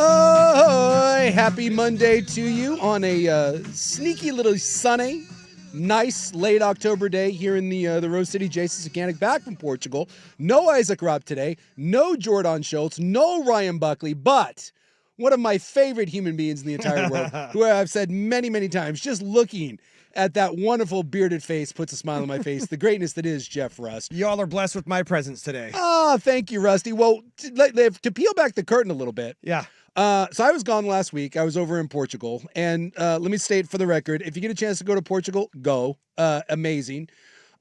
Oh, happy Monday to you on a sneaky little sunny, nice late October day here in the Rose City. Jason Sakanic back from Portugal. No Isaac Robb today. No Jordan Schultz. No Ryan Buckley. But one of my favorite human beings in the entire world, who I've said many, many times, just looking at that wonderful bearded face puts a smile on my face. The greatness that is Jeff Rust. Y'all are blessed with my presence today. Oh, thank you, Rusty. Well, to peel back the curtain a little bit. Yeah. So I was gone last week. I was over in Portugal. And let me state for the record, if you get a chance to go to Portugal, go. Amazing.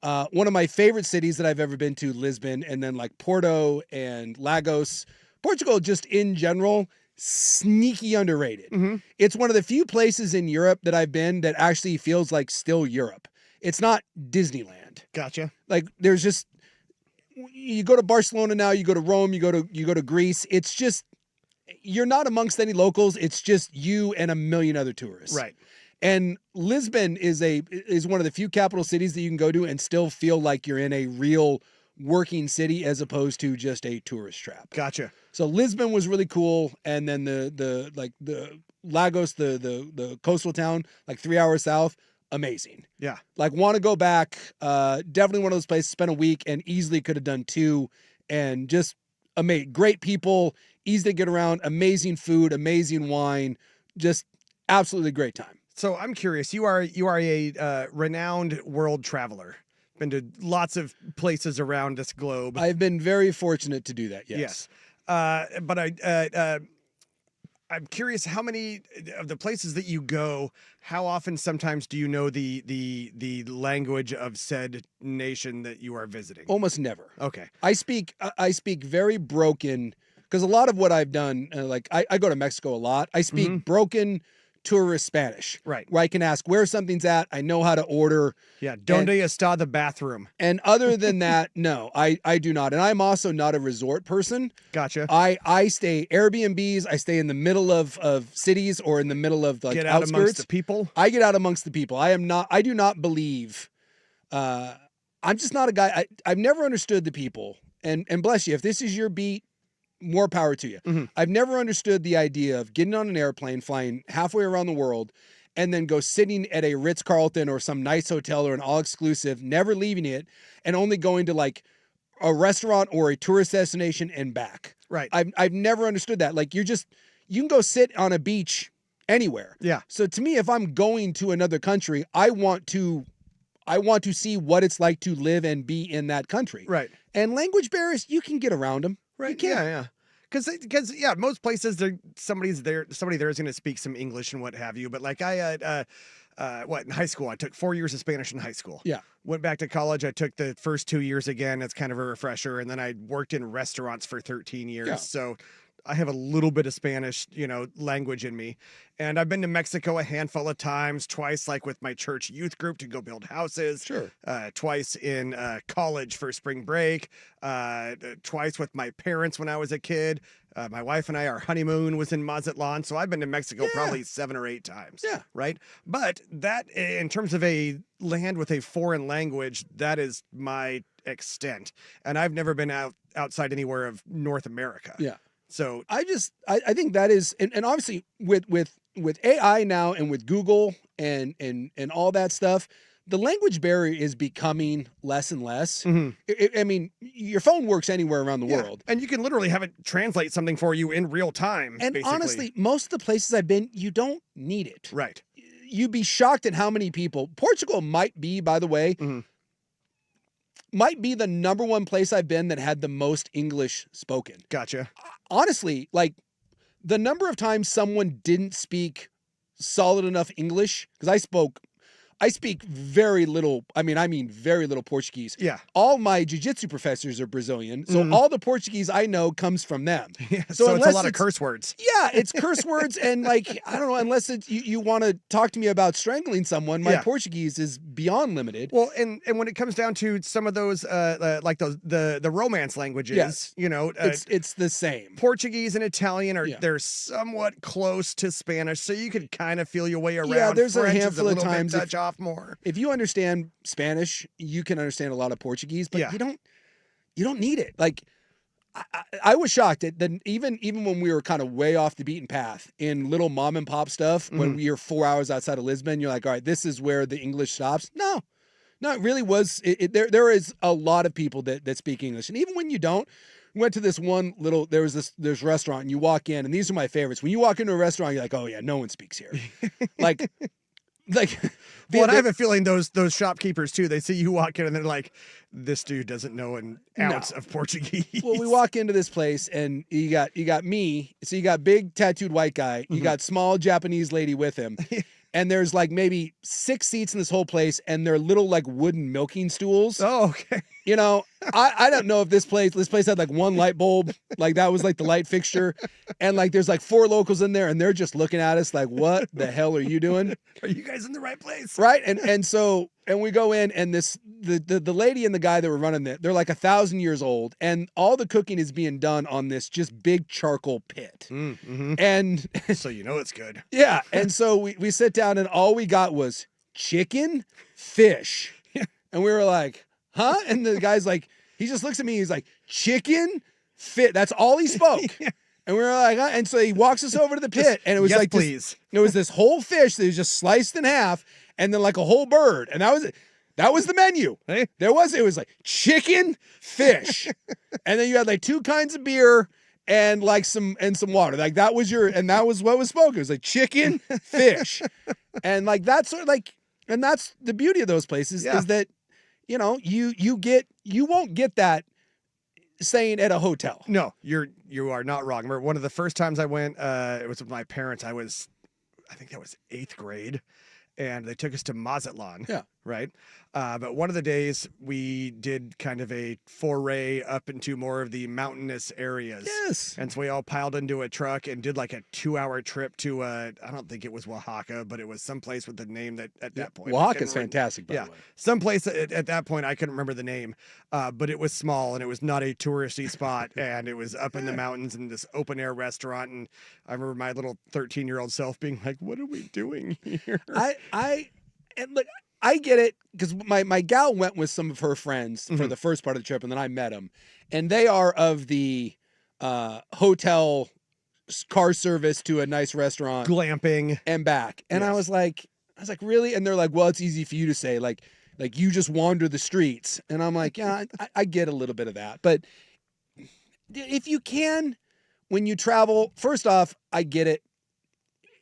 One of my favorite cities that I've ever been to, Lisbon, and then like Porto and Lagos. Portugal, just in general, sneaky underrated. Mm-hmm. It's one of the few places in Europe that I've been that actually feels like still Europe. It's not Disneyland. Gotcha. Like there's just, you go to Barcelona now, you go to Rome, you go to Greece. It's just, you're not amongst any locals. It's just you and a million other tourists. Right. And Lisbon is one of the few capital cities that you can go to and still feel like you're in a real working city as opposed to just a tourist trap. Gotcha. So Lisbon was really cool, and then the Lagos, the coastal town, like 3 hours south, amazing. Yeah. Like want to go back. Definitely one of those places. Spent a week and easily could have done 2, and just amazing. Great people, easy to get around, amazing food, amazing wine, just absolutely great time. So I'm curious. You are a renowned world traveler. Been to lots of places around this globe. I've been very fortunate to do that. Yes. But I'm curious, how many of the places that you go, how often sometimes do you know the language of said nation that you are visiting? Almost never. Okay. I speak very broken, because a lot of what I've done, like I go to Mexico a lot. I speak broken tourist Spanish. Right. Where I can ask where something's at. I know how to order. Yeah. Donde está the bathroom? And other than that, no, I do not. And I'm also not a resort person. Gotcha. I stay Airbnbs. I stay in the middle of cities or in the middle of like get out outskirts. amongst the people. I get out amongst the people. I do not believe, I'm just not a guy. I've never understood the people, and bless you, if this is your beat, more power to you. Mm-hmm. I've never understood the idea of getting on an airplane, flying halfway around the world, and then go sitting at a Ritz-Carlton or some nice hotel or an all-exclusive, never leaving it, and only going to like a restaurant or a tourist destination and back. Right. I've never understood that. Like you can go sit on a beach anywhere. Yeah. So to me, if I'm going to another country, I want to see what it's like to live and be in that country. Right. And language barriers, you can get around them. Right. You can. Yeah. Because most places somebody there is going to speak some English and what have you. But like in high school, I took 4 years of Spanish in high school. Yeah. Went back to college. I took the first 2 years again. It's kind of a refresher. And then I worked in restaurants for 13 years. Yeah. So I have a little bit of Spanish, language in me. And I've been to Mexico a handful of times, twice like with my church youth group to go build houses. Sure. Twice in college for spring break. Twice with my parents when I was a kid. My wife and I, our honeymoon was in Mazatlan. So I've been to Mexico probably 7 or 8 times. Yeah. Right. But that, in terms of a land with a foreign language, that is my extent. And I've never been outside anywhere of North America. Yeah. So I think that is, and obviously with AI now and with Google and all that stuff, the language barrier is becoming less and less. Mm-hmm. I mean, your phone works anywhere around the world. And you can literally have it translate something for you in real time. And basically. honestly, most of the places I've been, you don't need it. Right. You'd be shocked at how many people. Portugal might be, by the way, might be the number one place I've been that had the most English spoken. Gotcha. Honestly, like the number of times someone didn't speak solid enough English, because I speak very little. I mean very little Portuguese. Yeah. All my jiu-jitsu professors are Brazilian. So all the Portuguese I know comes from them. Yeah, so it's a lot of curse words. Yeah, it's curse words. And like, I don't know, unless it's, you want to talk to me about strangling someone, my Portuguese is beyond limited. Well, and when it comes down to some of those, like the Romance languages, it's the same. Portuguese and Italian they're somewhat close to Spanish. So you could kind of feel your way around. Yeah, there's French a handful of times. Touch off more. If you understand Spanish, you can understand a lot of Portuguese, but you don't need it. Like I was shocked that even when we were kind of way off the beaten path in little mom and pop stuff, when we were 4 hours outside of Lisbon, you're like, all right, this is where the English stops. No, it really was. There is a lot of people that speak English, and even when you don't, we went to this one little. There was this restaurant, and you walk in, and these are my favorites. When you walk into a restaurant, you're like, oh yeah, no one speaks here. like. Well, and I have a feeling those shopkeepers too. They see you walk in and they're like, "This dude doesn't know an ounce of Portuguese." Well, we walk into this place and you got me. So you got big tattooed white guy. You got small Japanese lady with him. And there's like maybe 6 seats in this whole place, and they're little like wooden milking stools. Oh, okay. You know, I don't know if this place had like one light bulb, like that was like the light fixture, and like there's like 4 locals in there, and they're just looking at us like, what the hell are you doing? Are you guys in the right place? Right? And we go in, and the lady and the guy that were running it, they're like 1,000 years old, and all the cooking is being done on this just big charcoal pit. And so you know it's good. Yeah. And so we sit down, and all we got was chicken, fish. And we were like, huh? And the guy's like, he just looks at me, he's like, chicken, fish. That's all he spoke. And we were like, huh? And so he walks us over to the pit, and it was yes, like, please. It was this whole fish that was just sliced in half, and then like a whole bird. And that was the menu. Hey. It was like chicken, fish. And then you had like 2 kinds of beer and like some water. Like that was what was spoken. It was like chicken, fish. And like that's sort of like, and that's the beauty of those places is that, you know, you won't get that staying at a hotel. No, you are not wrong. Remember one of the first times I went, it was with my parents. I think that was 8th grade. And they took us to Mazatlan. Yeah. Right. But one of the days we did kind of a foray up into more of the mountainous areas. Yes. And so we all piled into a truck and did like a 2-hour trip to, I don't think it was Oaxaca, but it was someplace with the name that at that point. Oaxaca's fantastic, by the way. Someplace at that point, I couldn't remember the name, but it was small and it was not a touristy spot. And it was up in the mountains in this open air restaurant. And I remember my little 13-year-old self being like, what are we doing here? And look, I get it, because my gal went with some of her friends for the first part of the trip, and then I met them, and they are of the hotel car service to a nice restaurant, glamping, and back. And I was like, really? And they're like, well, it's easy for you to say, like you just wander the streets. And I'm like, yeah, I get a little bit of that, but if you can, when you travel, first off, I get it.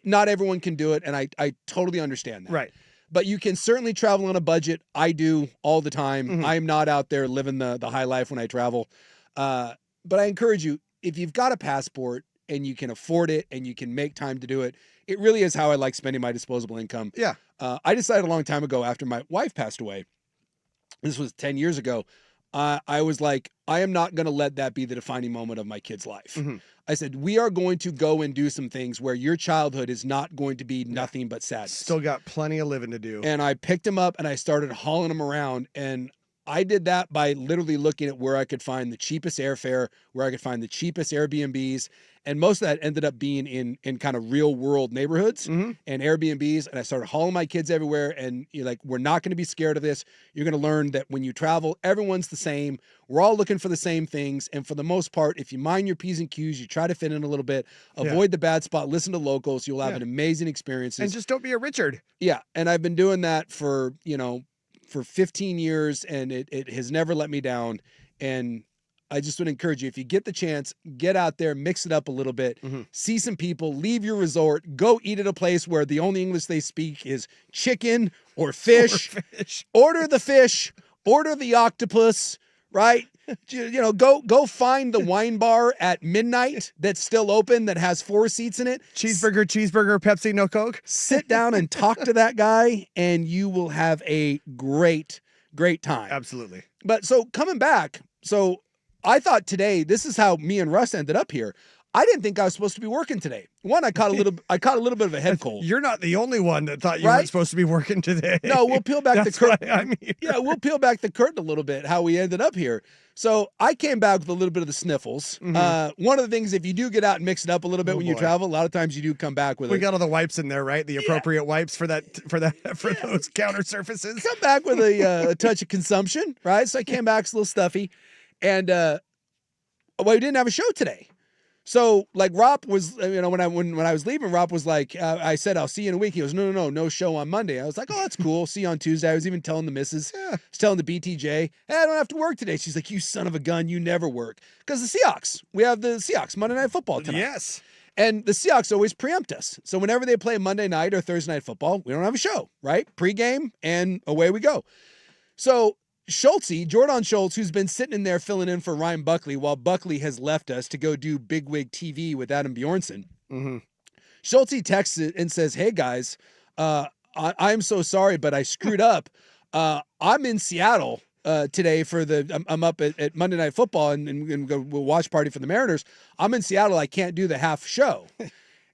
Not everyone can do it, and I totally understand that. Right. But you can certainly travel on a budget. I do all the time. I'm not out there living the high life when I travel. But I encourage you, if you've got a passport and you can afford it and you can make time to do it, it really is how I like spending my disposable income. Yeah. I decided a long time ago after my wife passed away, this was 10 years ago, I was like, I am not going to let that be the defining moment of my kid's life. I said, we are going to go and do some things where your childhood is not going to be nothing but sadness. Still got plenty of living to do. And I picked him up and I started hauling him around. And I did that by literally looking at where I could find the cheapest airfare, where I could find the cheapest Airbnbs. And most of that ended up being in kind of real world neighborhoods and Airbnbs. And I started hauling my kids everywhere. And you're like, we're not going to be scared of this. You're going to learn that when you travel, everyone's the same. We're all looking for the same things. And for the most part, if you mind your P's and Q's, you try to fit in a little bit, avoid the bad spot, listen to locals, you'll have an amazing experience. And just don't be a Richard. Yeah. And I've been doing that for 15 years, and it has never let me down. And I just would encourage you, if you get the chance, get out there, mix it up a little bit, see some people, leave your resort, go eat at a place where the only English they speak is chicken or fish. Order the fish, order the octopus, right? Go find the wine bar at midnight that's still open that has 4 seats in it. Cheeseburger, Pepsi, no Coke. Sit down and talk to that guy, and you will have a great, great time. Absolutely. But so coming back, I thought today, this is how me and Russ ended up here. I didn't think I was supposed to be working today. One, I caught a little bit of a head cold. You're not the only one that thought you weren't supposed to be working today. No, we'll peel back the curtain. I mean, we'll peel back the curtain a little bit, how we ended up here. So I came back with a little bit of the sniffles. One of the things, if you do get out and mix it up a little bit when you travel, a lot of times you do come back with We got all the wipes in there, right? The appropriate wipes for those counter surfaces. Come back with a touch of consumption, right? So I came back, it's a little stuffy. And Well, we didn't have a show today. So like Rob was, when I was leaving, Rob was like, I said, I'll see you in a week. He goes, no show on Monday. I was like, oh, that's cool. See you on Tuesday. I was even telling the missus, I was telling the BTJ, hey, I don't have to work today. She's like, you son of a gun, you never work. Because the Seahawks, we have the Seahawks Monday Night Football tonight. Yes. And the Seahawks always preempt us. So whenever they play Monday night or Thursday night football, we don't have a show, right? Pre-game and away we go. So Jordan Schultz, who's been sitting in there filling in for Ryan Buckley while Buckley has left us to go do Bigwig TV with Adam Bjornson. Mm-hmm. Schultz texts it and says, hey guys, I'm so sorry, but I screwed up. I'm in Seattle today for I'm up at Monday Night Football and go watch party for the Mariners. I'm in Seattle. I can't do the half show.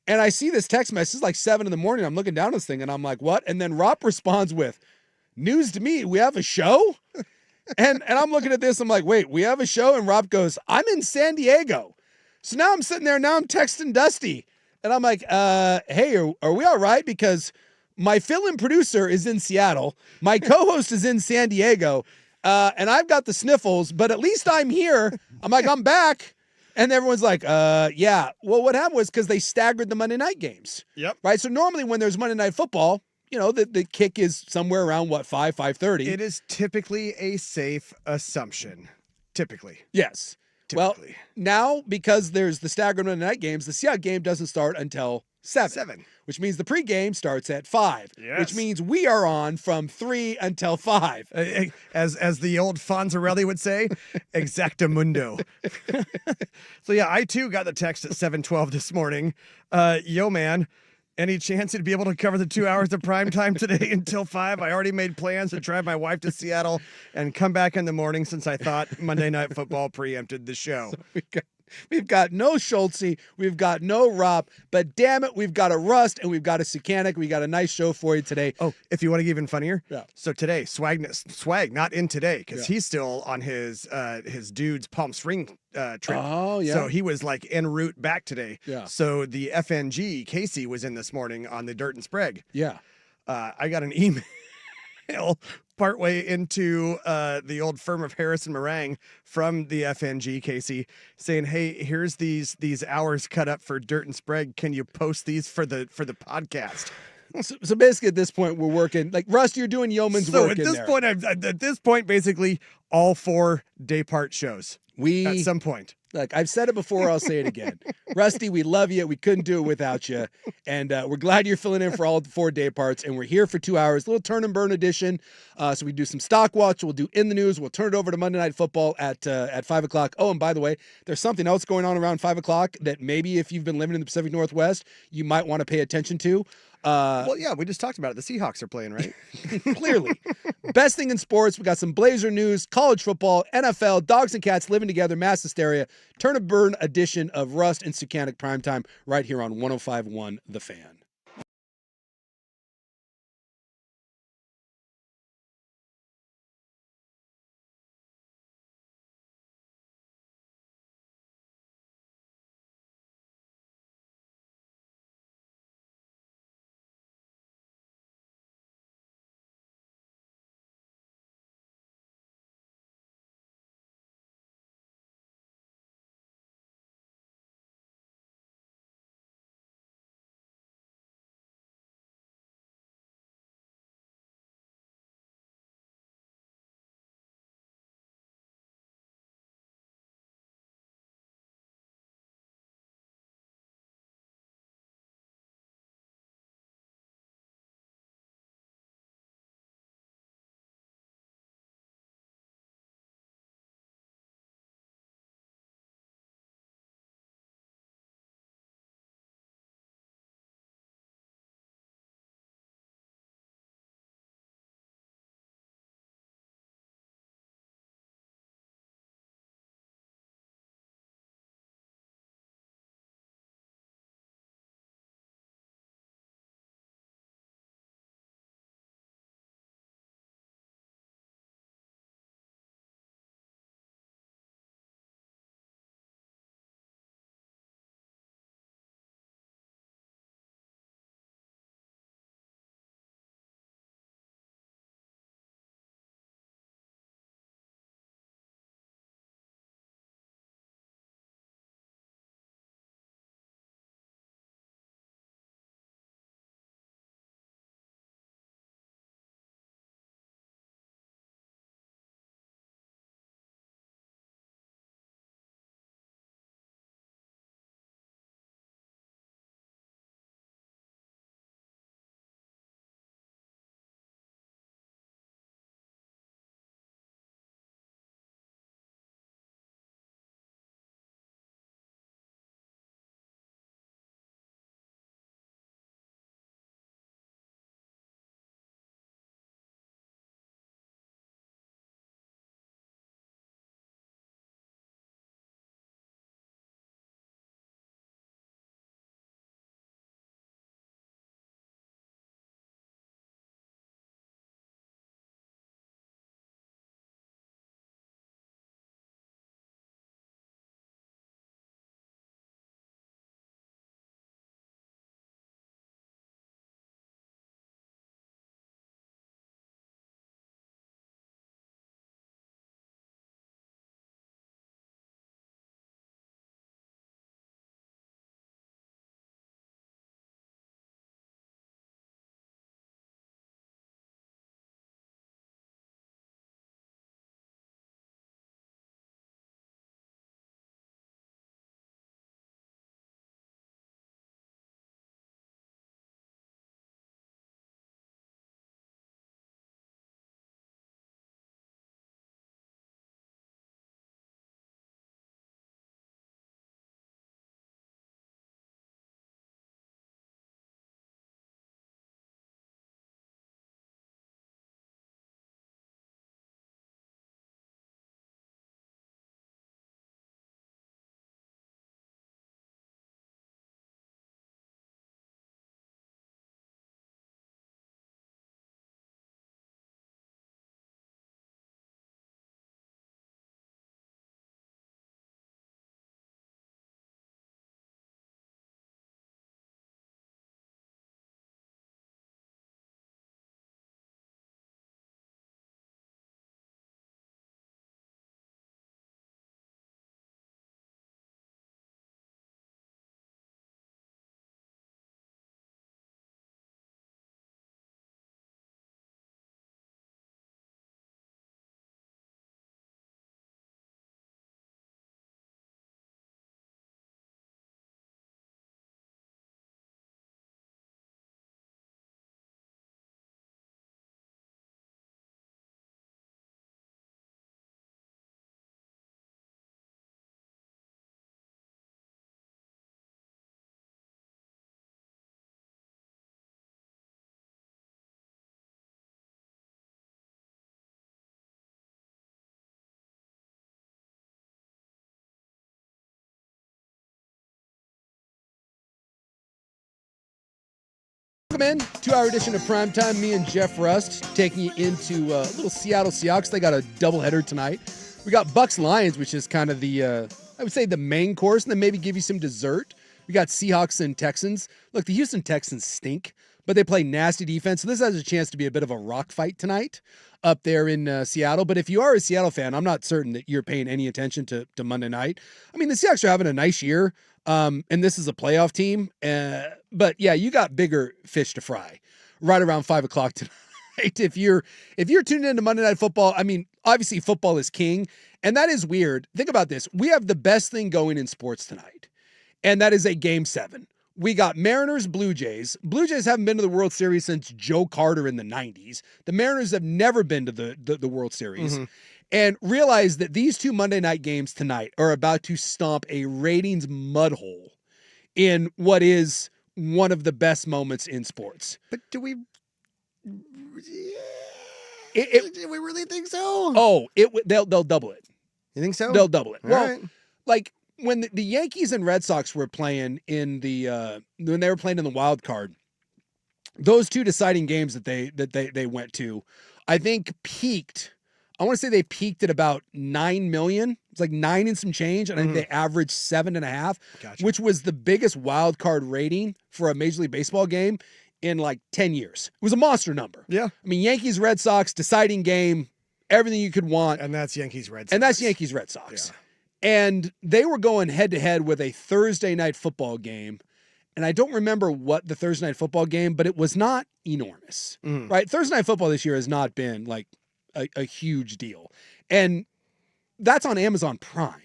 And I see this text message. It's like 7 a.m. I'm looking down this thing and I'm like, what? And then Rob responds with, news to me, we have a show? And I'm looking at this, I'm like, wait, we have a show? And Rob goes, I'm in San Diego. So now I'm sitting there, now I'm texting Dusty. And I'm like, hey, are we all right? Because my fill-in producer is in Seattle. My co-host is in San Diego. And I've got the sniffles, but at least I'm here. I'm like, I'm back. And everyone's like, yeah. Well, what happened was because they staggered the Monday night games. Yep. Right? So normally when there's Monday Night Football, the kick is somewhere around, 5:30. It is typically a safe assumption. Typically. Yes. Typically. Well, now because there's the staggered Monday night games, the Seahawks game doesn't start until 7. Which means the pregame starts at 5. Yes. Which means we are on from 3 until 5. As the old Fonzarelli would say, exactamundo. So yeah, I too got the text at 7:12 this morning. Yo man, any chance you'd be able to cover the 2 hours of primetime today until 5? I already made plans to drive my wife to Seattle and come back in the morning since I thought Monday Night Football preempted the show. So we've got no Schultzy, we've got no Rob, but damn it, we've got a Rust and we've got a Sukanik. We got a nice show for you today. Oh, if you want to get even funnier, yeah. So today, Swag not in today because he's still on his dude's Palm Spring trip. Oh yeah. So he was like en route back today. Yeah. So the FNG Casey was in this morning on the Dirt and Sprague. Yeah. I got an email partway into the old firm of Harrison Meringue from the FNG Casey saying, hey, here's these hours cut up for Dirt and Sprague. Can you post these for the podcast? So basically at this point we're working like Rust, you're doing yeoman's work at this point basically all 4 day part shows at some point. Look, I've said it before, I'll say it again. Rusty, we love you. We couldn't do it without you. And we're glad you're filling in for all 4 day parts. And we're here for 2 hours, little turn and burn edition. So we do some stock watch. We'll do in the news. We'll turn it over to Monday Night Football at 5 o'clock. Oh, and by the way, there's something else going on around 5 o'clock that maybe if you've been living in the Pacific Northwest, you might want to pay attention to. Well, yeah, we just talked about it. The Seahawks are playing, right? Clearly. Best thing in sports. We got some Blazer news, college football, NFL, dogs and cats living together, mass hysteria, turn and burn edition of Rust and Sukanik Primetime right here on 105.1 The Fan. Welcome in, 2-hour edition of Primetime. Me and Jeff Rust taking you into little Seattle Seahawks. They got a doubleheader tonight. We got Bucks Lions, which is kind of the, I would say, the main course, and then maybe give you some dessert. We got Seahawks and Texans. Look, the Houston Texans stink, but they play nasty defense, so this has a chance to be a bit of a rock fight tonight up there in Seattle. But if you are a Seattle fan, I'm not certain that you're paying any attention to Monday night. I mean, the Seahawks are having a nice year. And this is a playoff team. But yeah, you got bigger fish to fry right around 5 o'clock tonight. If you're tuned into Monday Night Football, I mean, obviously football is king. And that is weird. Think about this. We have the best thing going in sports tonight. And that is a Game 7. We got Mariners, Blue Jays. Blue Jays haven't been to the World Series since Joe Carter in the 90s. The Mariners have never been to the World Series. Mm-hmm. And realize that these two Monday night games tonight are about to stomp a ratings mud hole in what is one of the best moments in sports. But do we really think so? Oh, they'll double it. You think so? They'll double it. All well, right. Like when the Yankees and Red Sox were playing when they were playing in the wild card, those two deciding games that they went to, I think peaked. I want to say they peaked at about 9 million. It's like 9 and some change. And I think they averaged 7.5, which was the biggest wild card rating for a Major League Baseball game in like 10 years. It was a monster number. Yeah. I mean, Yankees, Red Sox, deciding game, everything you could want. And that's Yankees, Red Sox. And that's Yankees, Red Sox. Yeah. And they were going head to head with a Thursday night football game. And I don't remember what the Thursday night football game, but it was not enormous, right? Thursday night football this year has not been like a huge deal. And that's on Amazon Prime,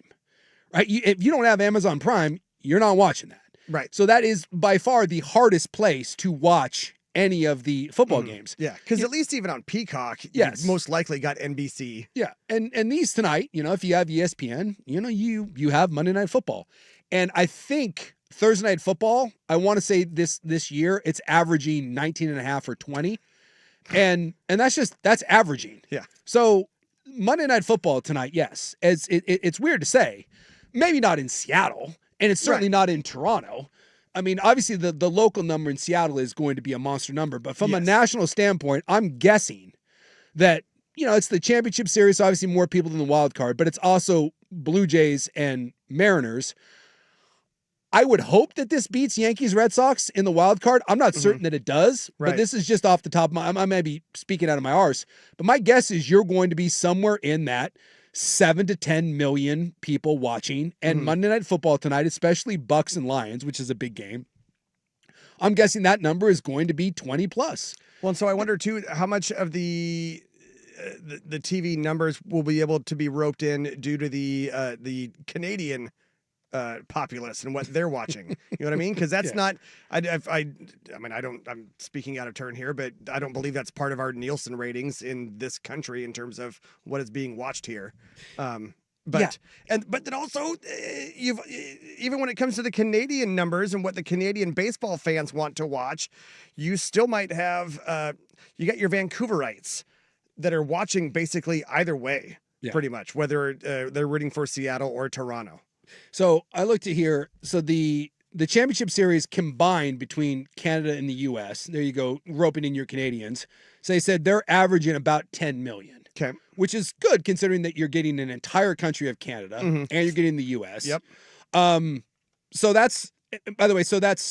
right? If you don't have Amazon Prime, you're not watching that. Right. So that is by far the hardest place to watch any of the football games. Yeah, because at least even on Peacock, yes, you most likely got NBC. Yeah, and these tonight, if you have ESPN, you have Monday Night Football. And I think Thursday Night Football, I want to say this year, it's averaging 19.5 or 20. And that's averaging. Yeah. So Monday Night Football tonight, yes. It's weird to say. Maybe not in Seattle, and it's certainly not in Toronto. I mean, obviously the local number in Seattle is going to be a monster number, but from a national standpoint, I'm guessing that, it's the championship series, obviously more people than the wild card, but it's also Blue Jays and Mariners. I would hope that this beats Yankees, Red Sox in the wild card. I'm not certain that it does, but this is just off the top of I may be speaking out of my arse, but my guess is you're going to be somewhere in that 7 to 10 million people watching. And Monday Night Football tonight, especially Bucks and Lions, which is a big game, I'm guessing that number is going to be 20 plus. Well, and so I wonder too, how much of the TV numbers will be able to be roped in due to the Canadian populace and what they're watching. You know what I mean? Because that's not. I'm speaking out of turn here, but I don't believe that's part of our Nielsen ratings in this country in terms of what is being watched here. But then also, even when it comes to the Canadian numbers and what the Canadian baseball fans want to watch, you still might have you got your Vancouverites that are watching basically either way, pretty much, whether they're rooting for Seattle or Toronto. So I looked at here. So the championship series combined between Canada and the U.S., there you go, roping in your Canadians. So they said they're averaging about 10 million. Okay. Which is good considering that you're getting an entire country of Canada and you're getting the U.S. Yep. So that's, by the way,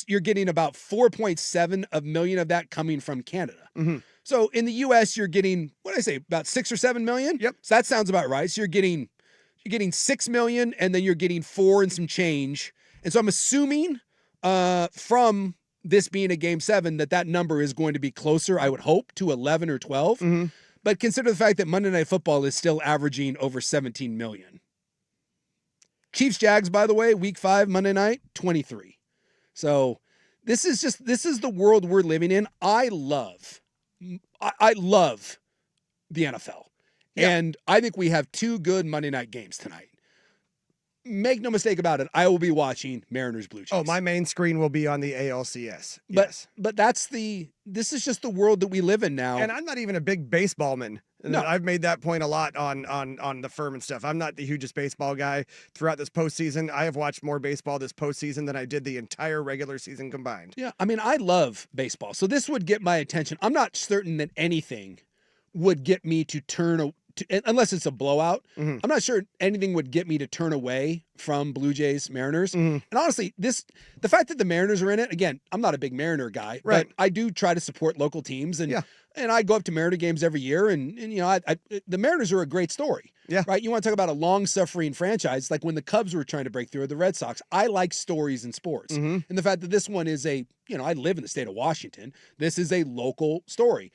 you're getting about 4.7 million of that coming from Canada. So in the U.S., you're getting, what did I say, about 6 or 7 million? Yep. So that sounds about right. So you're getting 6 million and then you're getting 4 and some change. And so I'm assuming from this being a Game 7 that number is going to be closer, I would hope, to 11 or 12. But consider the fact that Monday Night Football is still averaging over 17 million. Chiefs Jags, by the way, week 5, Monday night, 23. So this is the world we're living in. I love the NFL. Yeah. And I think we have 2 good Monday night games tonight. make no mistake about it, I will be watching Mariners Blue Jays. Oh, my main screen will be on the ALCS. But this is just the world that we live in now. And I'm not even a big baseball man. No. I've made that point a lot on the firm and stuff. I'm not the hugest baseball guy throughout this postseason. I have watched more baseball this postseason than I did the entire regular season combined. Yeah, I mean, I love baseball, so this would get my attention. I'm not certain that anything would get me to unless it's a blowout. I'm not sure anything would get me to turn away from Blue Jays Mariners. And honestly, the fact that the Mariners are in it, again, I'm not a big Mariner guy, right, but I do try to support local teams, and I go up to Mariner games every year, and the Mariners are a great story. Yeah. Right. You want to talk about a long-suffering franchise, like when the Cubs were trying to break through, or the Red Sox. I like stories in sports. And the fact that this one is I live in the state of Washington. This is a local story.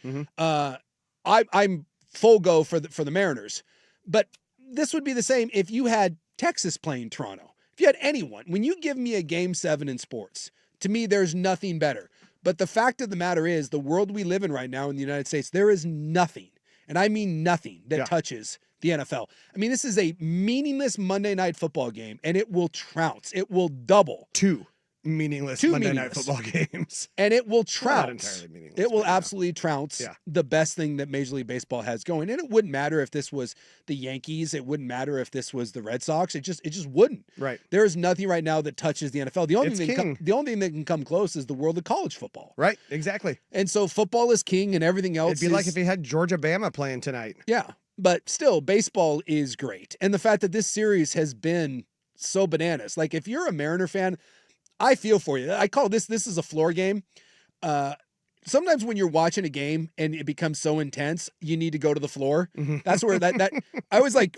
I'm full go for the Mariners. But this would be the same if you had Texas playing Toronto. If you had anyone, when you give me a Game 7 in sports, to me, there's nothing better. But the fact of the matter is, the world we live in right now in the United States, there is nothing, and I mean nothing, that touches the NFL. I mean, this is a meaningless Monday Night Football game, and it will trounce. It will double. Two Monday Night Football games. And it will trounce. Not entirely meaningless. It will absolutely trounce the best thing that Major League Baseball has going. And it wouldn't matter if this was the Yankees. It wouldn't matter if this was the Red Sox. It just wouldn't. Right. There is nothing right now that touches the NFL. The only thing that can come close is the world of college football. Right. Exactly. And so football is king, and everything else It'd be like if you had Georgia-Bama playing tonight. Yeah. But still, baseball is great. And the fact that this series has been so bananas. Like, if you're a Mariner fan, I feel for you. I call this is a floor game. Sometimes when you're watching a game and it becomes so intense, you need to go to the floor. That's where that I was like,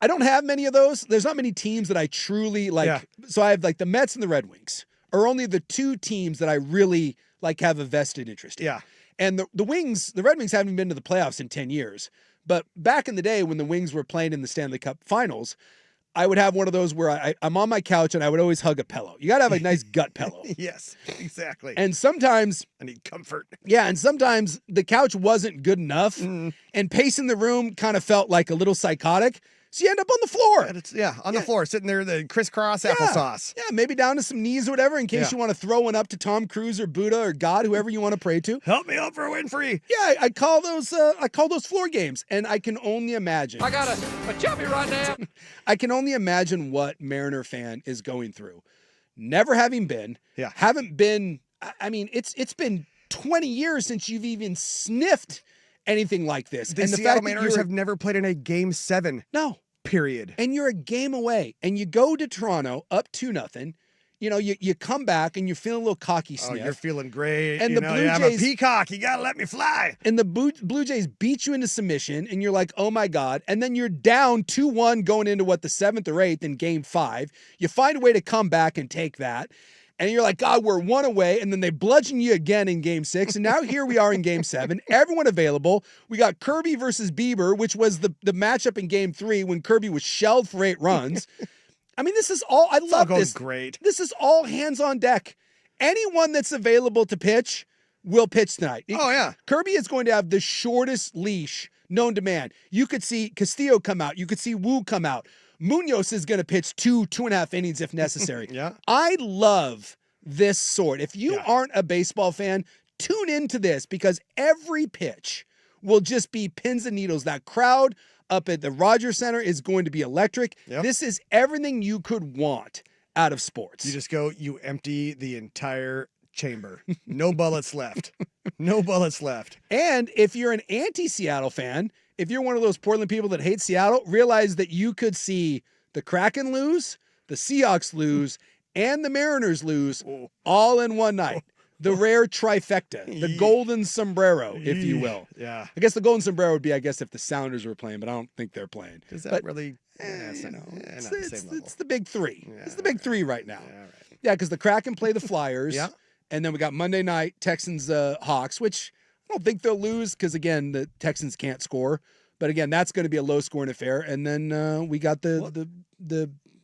I don't have many of those. There's not many teams that I truly like. Yeah. So I have like the Mets and the Red Wings are only the two teams that I really like have a vested interest in. Yeah. And the Red Wings haven't been to the playoffs in 10 years. But back in the day when the Wings were playing in the Stanley Cup Finals, I would have one of those where I'm on my couch and I would always hug a pillow. You got to have a nice gut pillow. Yes, exactly. And sometimes I need comfort. Yeah, and sometimes the couch wasn't good enough, and pacing the room kind of felt like a little psychotic. So you end up on the floor. On the floor, sitting there, the crisscross applesauce. Yeah, maybe down to some knees or whatever, in case you want to throw one up to Tom Cruise or Buddha or God, whoever you want to pray to. Help me out for Winfrey. Yeah, I call those floor games, and I can only imagine. I got a chubby right now. I can only imagine what Mariner fan is going through. Never having been, haven't been. I mean, it's been 20 years since you've even sniffed anything like this. The Seattle Mariners have never played in a Game 7. No. Period. And you're a game away. And you go to Toronto up 2-0. You know, you come back and you're feeling a little cocky sniff. Oh, you're feeling great. And the Blue Jays, I'm a peacock. You got to let me fly. And the Blue Jays beat you into submission, and you're like, oh, my God. And then you're down 2-1 going into, the 7th or 8th in Game 5. You find a way to come back and take that. And you're like, God, we're one away. And then they bludgeon you again in Game 6. And now here we are in Game 7. Everyone available. We got Kirby versus Bieber, which was the matchup in Game 3 when Kirby was shelled for 8 runs. I mean, this is all, I love this. Great. This is all hands on deck. Anyone that's available to pitch will pitch tonight. Oh, yeah. Kirby is going to have the shortest leash known to man. You could see Castillo come out. You could see Wu come out. Munoz is going to pitch 2.5 innings if necessary. Yeah. I love this sort. If you aren't a baseball fan, tune into this because every pitch will just be pins and needles. That crowd up at the Rogers Center is going to be electric. Yep. This is everything you could want out of sports. You just go, you empty the entire chamber. No bullets left. No bullets left. And if you're an anti-Seattle fan, if you're one of those Portland people that hate Seattle, realize that you could see the Kraken lose, the Seahawks lose, and the Mariners lose all in one night. The rare trifecta, the golden sombrero, if you will. Yeah. I guess the golden sombrero would be, if the Sounders were playing, but I don't think they're playing. Is that really? It's the big three. Yeah, it's the big three right now. Yeah, right. Yeah, because the Kraken play the Flyers. Yeah. And then we got Monday night, Texans, Hawks, which I don't think they'll lose because, again, the Texans can't score. But, again, that's going to be a low-scoring affair. And then we got the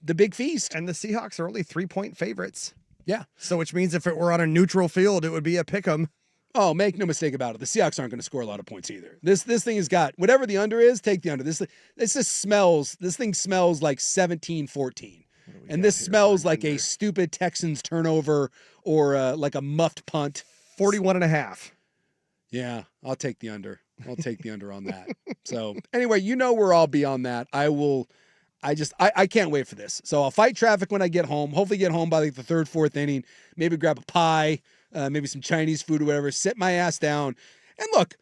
big feast. And the Seahawks are only 3-point favorites. Yeah. So which means if it were on a neutral field, it would be a pick 'em. Oh, make no mistake about it. The Seahawks aren't going to score a lot of points either. This thing has got whatever the under is. Take the under. This just smells. This thing smells like 17-14, and this smells like a stupid Texans turnover or like a muffed punt. 41.5. Yeah, I'll take the under. I'll take the under on that. So anyway, where I'll be on that. I can't wait for this. So I'll fight traffic when I get home. Hopefully get home by like the third, fourth inning. Maybe grab a pie, maybe some Chinese food or whatever. Sit my ass down. And look,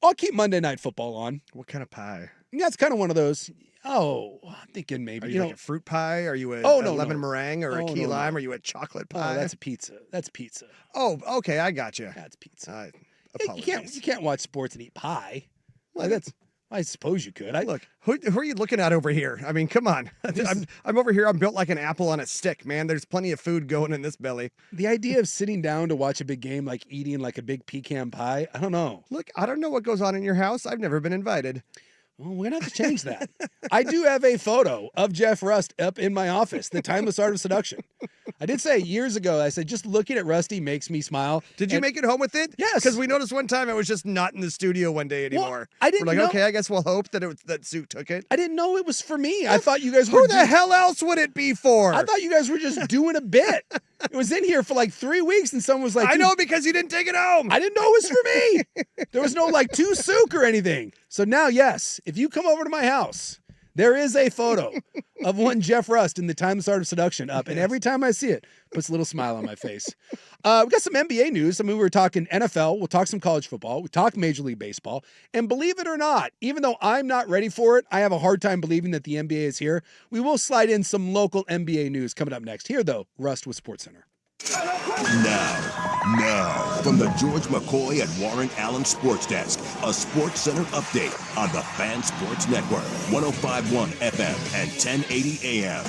I'll keep Monday Night Football on. What kind of pie? Yeah, it's kind of one of those. Oh, I'm thinking maybe. Are you like a fruit pie? Are you a lemon meringue or a key lime? Are you a chocolate pie? Oh, that's a pizza. That's pizza. Oh, okay, I got you. That's pizza. Apologies. You can't watch sports and eat pie. Like I suppose you could. Look, who are you looking at over here? I mean, come on. I'm over here. I'm built like an apple on a stick, man. There's plenty of food going in this belly. The idea of sitting down to watch a big game, like eating like a big pecan pie, I don't know. Look, I don't know what goes on in your house. I've never been invited. Well, we're going to have to change that. I do have a photo of Jeff Rust up in my office, the timeless art of seduction. I did say years ago, I said, just looking at Rusty makes me smile. Did you make it home with it? Yes. Because we noticed one time it was just not in the studio one day anymore. Well, I didn't We're like, know. okay, I guess we'll hope that Sue took it. I didn't know it was for me. I thought you guys were. Who the hell else would it be for? I thought you guys were just doing a bit. It was in here for like 3 weeks and someone was like, I know because you didn't take it home. I didn't know it was for me. There was no like too souk or anything. So now, yes, if you come over to my house, there is a photo of one Jeff Rust in the timeless art of seduction up. And every time I see it, puts a little smile on my face. We got some NBA news. I mean, we were talking NFL. We'll talk some college football. We talk Major League Baseball. And believe it or not, even though I'm not ready for it, I have a hard time believing that the NBA is here. We will slide in some local NBA news coming up next. Here, though, Rust with SportsCenter. Now, from the George McCoy and Warren Allen Sports Desk, a Sports Center update on the Fan Sports Network, 105.1 FM and 1080 AM.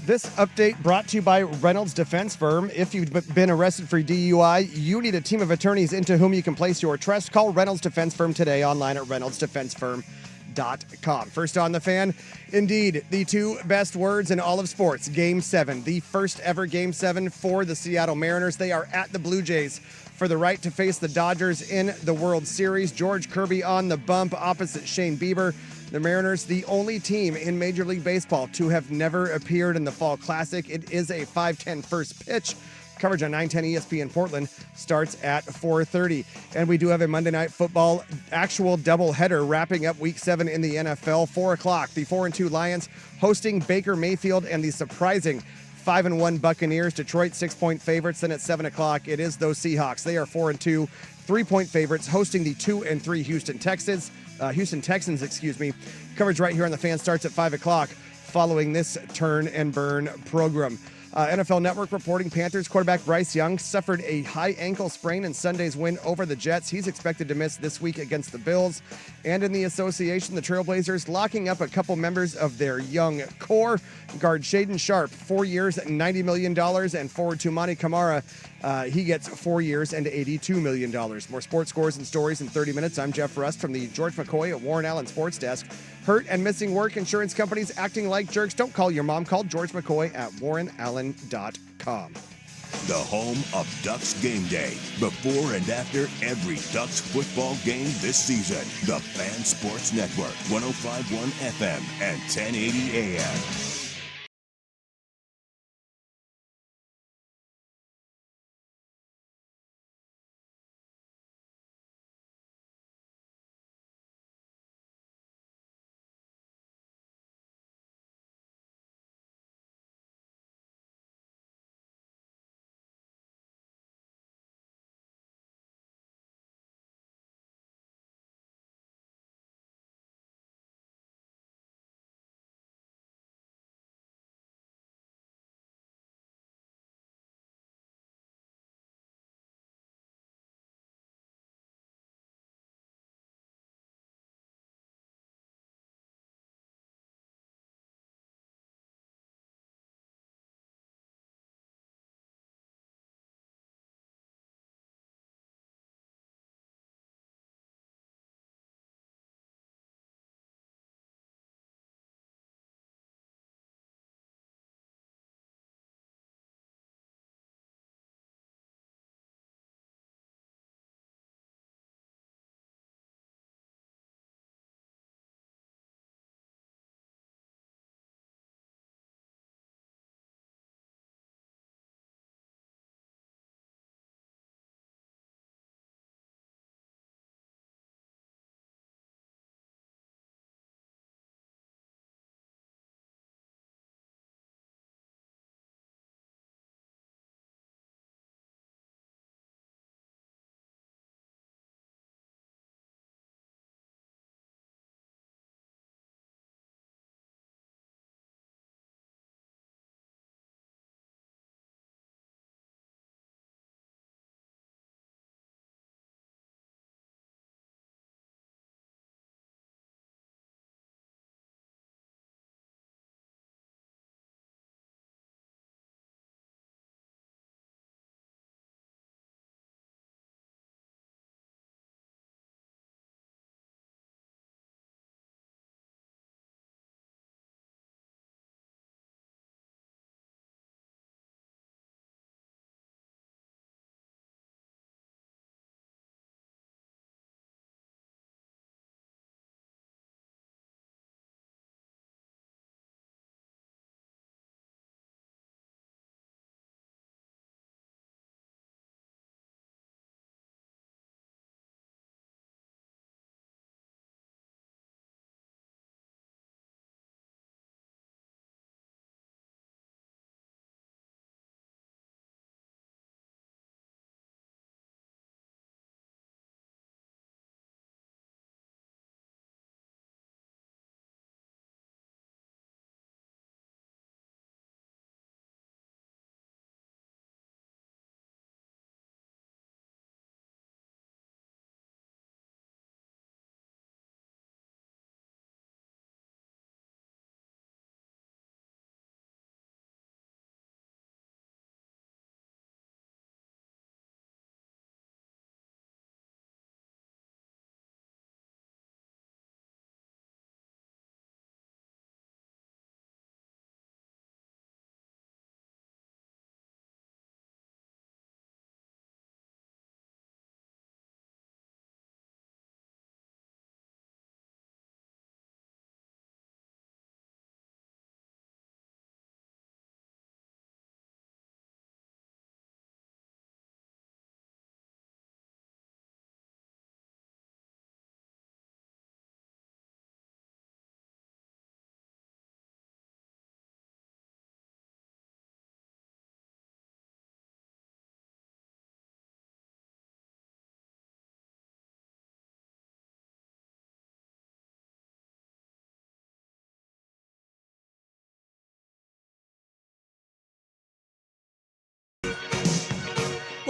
This update brought to you by Reynolds Defense Firm. If you've been arrested for DUI, you need a team of attorneys into whom you can place your trust. Call Reynolds Defense Firm today online at reynoldsdefensefirm.com. First on the Fan, indeed, the two best words in all of sports. Game 7, the first ever Game 7 for the Seattle Mariners. They are at the Blue Jays for the right to face the Dodgers in the World Series. George Kirby on the bump opposite Shane Bieber. The Mariners, the only team in Major League Baseball to have never appeared in the Fall Classic. It is a 5:10 first pitch. Coverage on 910 ESPN Portland starts at 4:30. And we do have a Monday Night Football actual doubleheader wrapping up Week 7 in the NFL. 4 o'clock, the 4-2 Lions hosting Baker Mayfield and the surprising 5-1 Buccaneers. Detroit 6-point favorites. Then at 7 o'clock, it is those Seahawks. They are 4-2, 3-point favorites hosting the 2-3 Houston Texans. Coverage right here on the Fan starts at 5 o'clock following this turn and burn program. NFL Network reporting Panthers quarterback Bryce Young suffered a high ankle sprain in Sunday's win over the Jets. He's expected to miss this week against the Bills. And in the association, the Trailblazers locking up a couple members of their young core. Guard Shaden Sharp, 4 years, $90 million. And forward Tumani Kamara, he gets 4 years and $82 million. More sports scores and stories in 30 minutes. I'm Jeff Rust from the George McCoy at Warren Allen Sports Desk. Hurt and missing work, insurance companies acting like jerks. Don't call your mom. Call George McCoy at warrenallen.com. The home of Ducks Game Day. Before and after every Ducks football game this season. The Fan Sports Network, 105.1 FM and 1080 AM.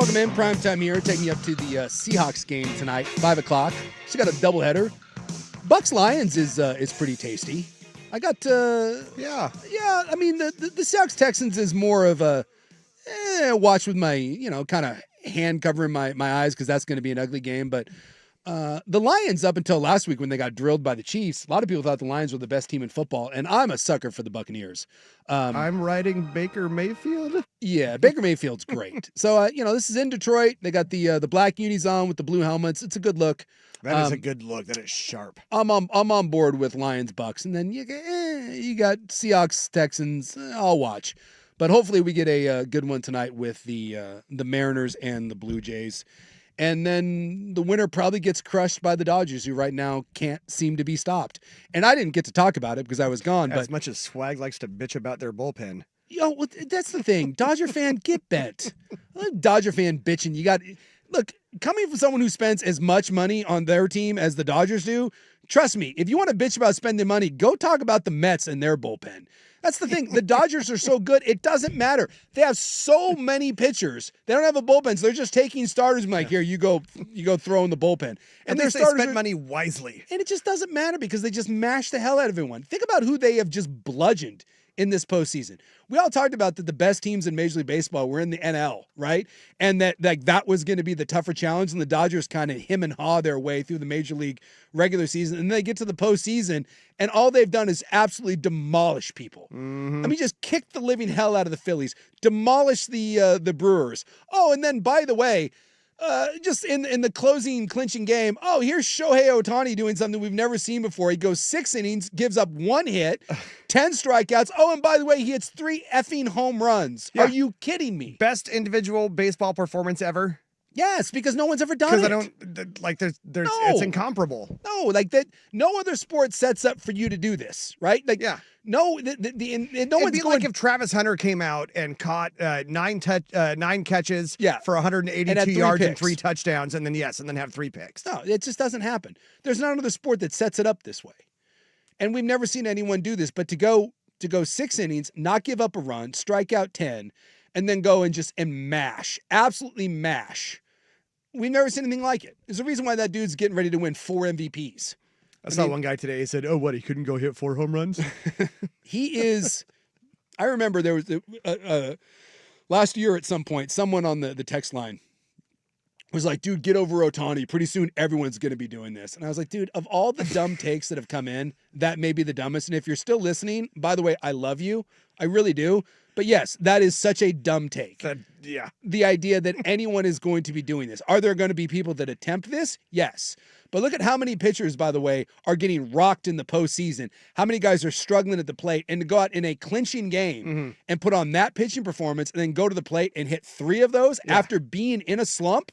Welcome in. Primetime here, taking you up to the Seahawks game tonight, 5 o'clock. She got a doubleheader. Bucks-Lions is pretty tasty. I got, Yeah. I mean, the Seahawks-Texans is more of a watch with my, kind of hand covering my eyes because that's going to be an ugly game. But the Lions, up until last week when they got drilled by the Chiefs, a lot of people thought the Lions were the best team in football, and I'm a sucker for the Buccaneers. I'm riding Baker Mayfield. Yeah, Baker Mayfield's great. So, this is in Detroit. They got the black unis on with the blue helmets. It's a good look. That is a good look. That is sharp. I'm on board with Lions Bucks, and then you got Seahawks Texans. I'll watch, but hopefully we get a good one tonight with the Mariners and the Blue Jays. And then the winner probably gets crushed by the Dodgers, who right now can't seem to be stopped. And I didn't get to talk about it because I was gone. As much as Swag likes to bitch about their bullpen. Well, that's the thing. Dodger fan, get bent. Dodger fan bitching. Look, coming from someone who spends as much money on their team as the Dodgers do, trust me, if you want to bitch about spending money, go talk about the Mets and their bullpen. That's the thing. The Dodgers are so good, it doesn't matter. They have so many pitchers. They don't have a bullpen, so they're just taking starters. Here, you go throw in the bullpen. And their starters spent money wisely. And it just doesn't matter because they just mash the hell out of everyone. Think about who they have just bludgeoned in this postseason. We all talked about that the best teams in Major League Baseball were in the NL, right? And that was going to be the tougher challenge, and the Dodgers kind of him and haw their way through the Major League regular season, and then they get to the postseason, and all they've done is absolutely demolish people. Mm-hmm. I mean, just kick the living hell out of the Phillies, demolish the Brewers. Oh, and then, by the way, just in the clinching game, here's Shohei Ohtani doing something we've never seen before. He goes 6 innings, gives up 1 hit, 10 strikeouts. Oh, and by the way, he hits 3 effing home runs. Yeah. Are you kidding me? Best individual baseball performance ever? Yes, because no one's ever done it. Because it's incomparable. No, like that. No other sport sets up for you to do this, right? Like, yeah. No, no It'd one's be going. like if Travis Hunter came out and caught 9 catches for 182 yards and 3 touchdowns, and then have 3 picks. No, it just doesn't happen. There's not another sport that sets it up this way, and we've never seen anyone do this. But to go 6 innings, not give up a run, strike out 10, and then go and mash, absolutely mash. We've never seen anything like it. There's a reason why that dude's getting ready to win 4 MVPs. I saw one guy today. He said, "Oh, what? He couldn't go hit 4 home runs." He is. I remember there was last year at some point, someone on the text line was like, "Dude, get over Ohtani. Pretty soon, everyone's going to be doing this." And I was like, "Dude, of all the dumb takes that have come in, that may be the dumbest. And if you're still listening, by the way, I love you. I really do. But yes, that is such a dumb take. The idea that anyone is going to be doing this. Are there going to be people that attempt this? Yes. But look at how many pitchers, by the way, are getting rocked in the postseason. How many guys are struggling at the plate, and to go out in a clinching game and put on that pitching performance and then go to the plate and hit 3 of those after being in a slump?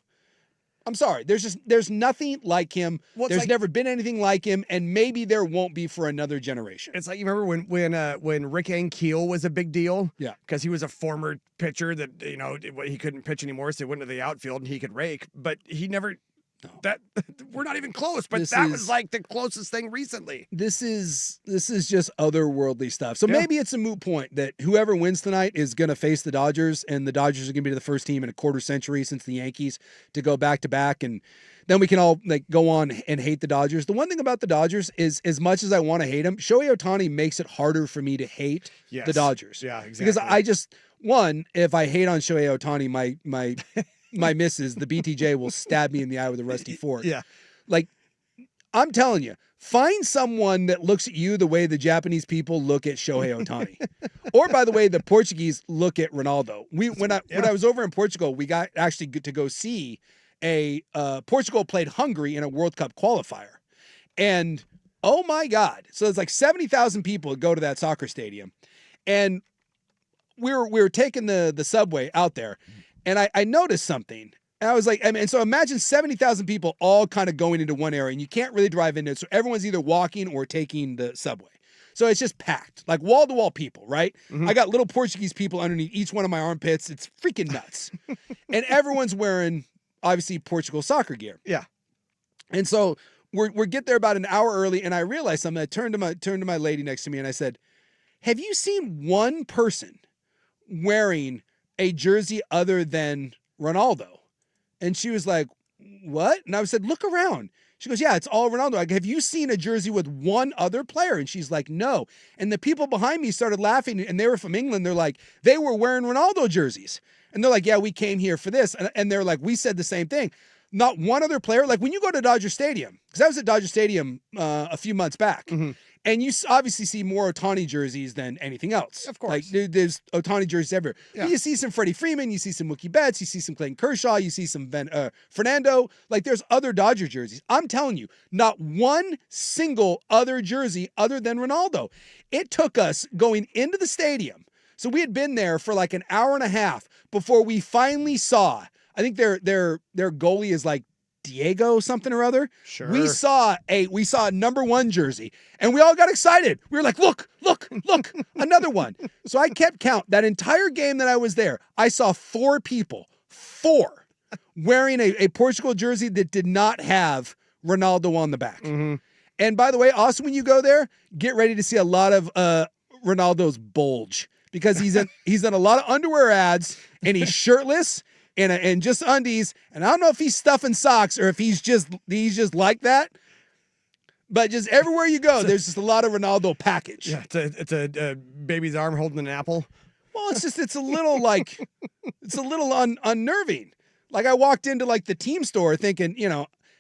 I'm sorry. There's nothing like him. There's never been anything like him, and maybe there won't be for another generation. It's like, you remember when Rick Ankiel was a big deal? Yeah. Because he was a former pitcher that, he couldn't pitch anymore, so he went to the outfield and he could rake, but he never... That we're not even close, but was like the closest thing recently. This is just otherworldly stuff. So maybe it's a moot point that whoever wins tonight is going to face the Dodgers, and the Dodgers are going to be the first team in a quarter century since the Yankees to go back to back, and then we can all go on and hate the Dodgers. The one thing about the Dodgers is, as much as I want to hate them, Shohei Ohtani makes it harder for me to hate the Dodgers. Yeah, exactly. Because I just if I hate on Shohei Ohtani, my missus, the BTJ, will stab me in the eye with a rusty fork. Yeah. Like, I'm telling you, find someone that looks at you the way the Japanese people look at Shohei Ohtani. Or, by the way, the Portuguese look at Ronaldo. When I was over in Portugal, we got actually to go see Portugal played Hungary in a World Cup qualifier. And, oh my God. So it's like 70,000 people go to that soccer stadium. And we were taking the subway out there. And I noticed something. And I was like, and so imagine 70,000 people all kind of going into one area, and you can't really drive into it. So everyone's either walking or taking the subway. So it's just packed, like wall-to-wall people, right? I got little Portuguese people underneath each one of my armpits. It's freaking nuts. And everyone's wearing, obviously, Portugal soccer gear. Yeah. And so we get there about an hour early, and I realized something. I turned to my lady next to me, and I said, have you seen one person wearing a jersey other than Ronaldo? And she was like, what? And I said, look around. She goes, yeah, it's all Ronaldo. Like, have you seen a jersey with one other player? And she's like, no. And the people behind me started laughing, and they were from England. They're like, they were wearing Ronaldo jerseys. And they're like, yeah, we came here for this. And they're like, we said the same thing. Not one other player. Like when you go to Dodger Stadium, because I was at Dodger Stadium a few months back, and you obviously see more Ohtani jerseys than anything else. Of course. Like there's Ohtani jerseys everywhere. Yeah. You see some Freddie Freeman, you see some Mookie Betts, you see some Clayton Kershaw, you see some Fernando. Like there's other Dodger jerseys. I'm telling you, not one single other jersey other than Ronaldo. It took us going into the stadium. So we had been there for like an hour and a half before we finally saw, I think their goalie is like Diego something or other. Sure. We saw a number 1 jersey and we all got excited. We were like, look, another one. So I kept count. That entire game that I was there, I saw 4 people, wearing a Portugal jersey that did not have Ronaldo on the back. And by the way, also when you go there, get ready to see a lot of Ronaldo's bulge because he's in a lot of underwear ads and he's shirtless and just undies. And I don't know if he's stuffing socks or if he's just like that. But just everywhere you go, there's just a lot of Ronaldo package. Yeah, it's a baby's arm holding an apple. Well, it's a little like, unnerving. Like I walked into like the team store thinking,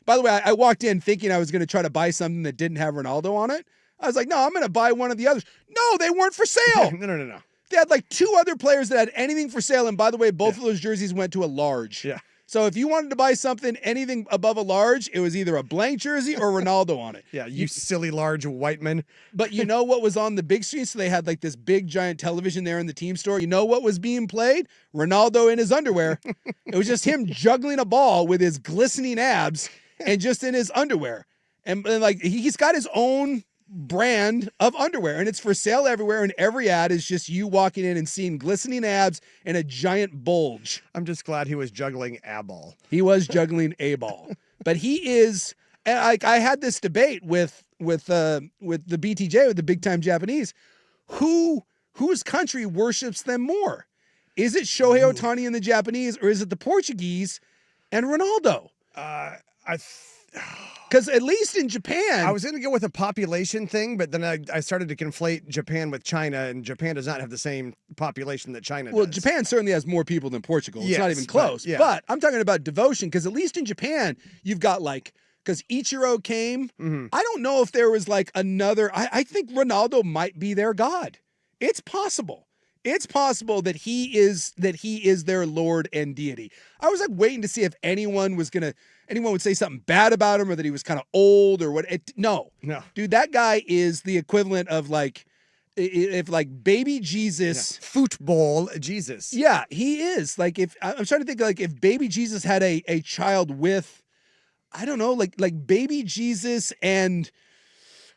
by the way, I walked in thinking I was going to try to buy something that didn't have Ronaldo on it. I was like, no, I'm going to buy one of the others. No, they weren't for sale. No. They had like 2 other players that had anything for sale. And by the way, both of those jerseys went to a large. Yeah. So if you wanted to buy something, anything above a large, it was either a blank jersey or Ronaldo on it. Yeah, you silly large white man. But you know what was on the big screen? So they had like this big giant television there in the team store. You know what was being played? Ronaldo in his underwear. It was just him juggling a ball with his glistening abs and just in his underwear. And like he's got his own brand of underwear and it's for sale everywhere, and every ad is just you walking in and seeing glistening abs and a giant bulge. I'm just glad he was juggling a ball. He was juggling a ball. But he is, and I had this debate with the BTJ, with the big time Japanese, whose country worships them more? Is it Shohei Ohtani and the Japanese, or is it the Portuguese and Ronaldo? Because at least in Japan, I was going to go with a population thing, but then I started to conflate Japan with China, and Japan does not have the same population that China does. Well, Japan certainly has more people than Portugal. It's not even close. But I'm talking about devotion, because at least in Japan, you've got like, because Ichiro came. I don't know if there was like another. I think Ronaldo might be their god. It's possible. It's possible that he is their Lord and deity. I was like waiting to see if anyone would say something bad about him or that he was kind of old or what. No, dude, that guy is the equivalent of like, if like baby Jesus, football Jesus. Yeah, he is. Like if I'm trying to think, like if baby Jesus had a child with, I don't know, like baby Jesus and.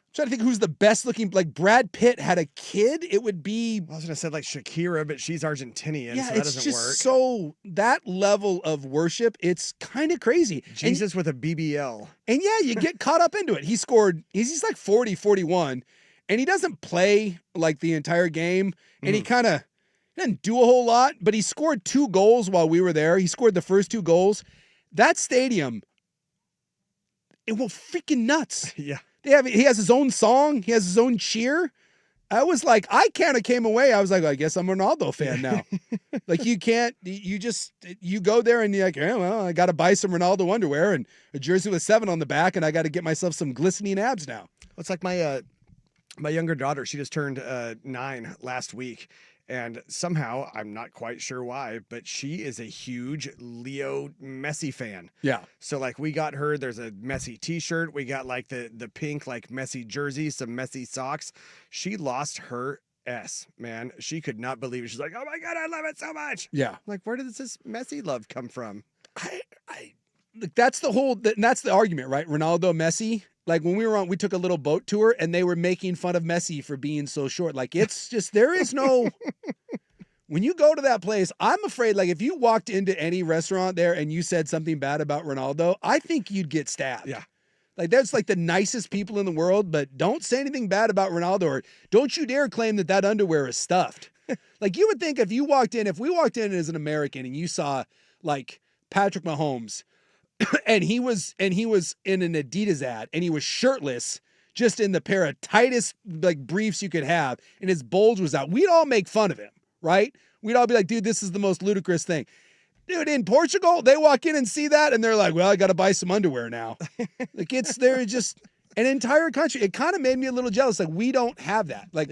I'm trying to think who's the best looking, like Brad Pitt had a kid, it would be. I was going to say like Shakira, but she's Argentinian, yeah, so that doesn't work. It's just so, that level of worship, it's kind of crazy. Jesus with a BBL. And yeah, you get caught up into it. He's like 40, 41, and he doesn't play like the entire game, and he didn't do a whole lot, but he scored 2 goals while we were there. He scored the first 2 goals. That stadium, it went freaking nuts. Yeah. He has his own song. He has his own cheer. I was like, I kind of came away. I was like, I guess I'm a Ronaldo fan now. Like you go there and you're like, yeah, well, I got to buy some Ronaldo underwear and a jersey with 7 on the back, and I got to get myself some glistening abs now. It's like my younger daughter. She just turned 9 last week. And somehow, I'm not quite sure why, but she is a huge Leo Messi fan. Yeah. So like we got her, there's a Messi t-shirt. We got like the pink like Messi jersey, some Messi socks. She lost her S, man. She could not believe it. She's like, oh my God, I love it so much. Yeah. Like, where does this Messi love come from? That's the argument, right? Ronaldo, Messi. Like when we took a little boat tour and they were making fun of Messi for being so short. Like it's just, there is no, when you go to that place, I'm afraid like if you walked into any restaurant there and you said something bad about Ronaldo, I think you'd get stabbed. Yeah. Like that's like the nicest people in the world, but don't say anything bad about Ronaldo, or don't you dare claim that underwear is stuffed. Like you would think if we walked in as an American and you saw like Patrick Mahomes, and he was in an Adidas ad, and he was shirtless, just in the pair of tightest like briefs you could have, and his bulge was out. We'd all make fun of him, right? We'd all be like, dude, this is the most ludicrous thing. Dude, in Portugal, they walk in and see that, and they're like, well, I got to buy some underwear now. Like, they're just an entire country. It kind of made me a little jealous. Like, we don't have that. Like,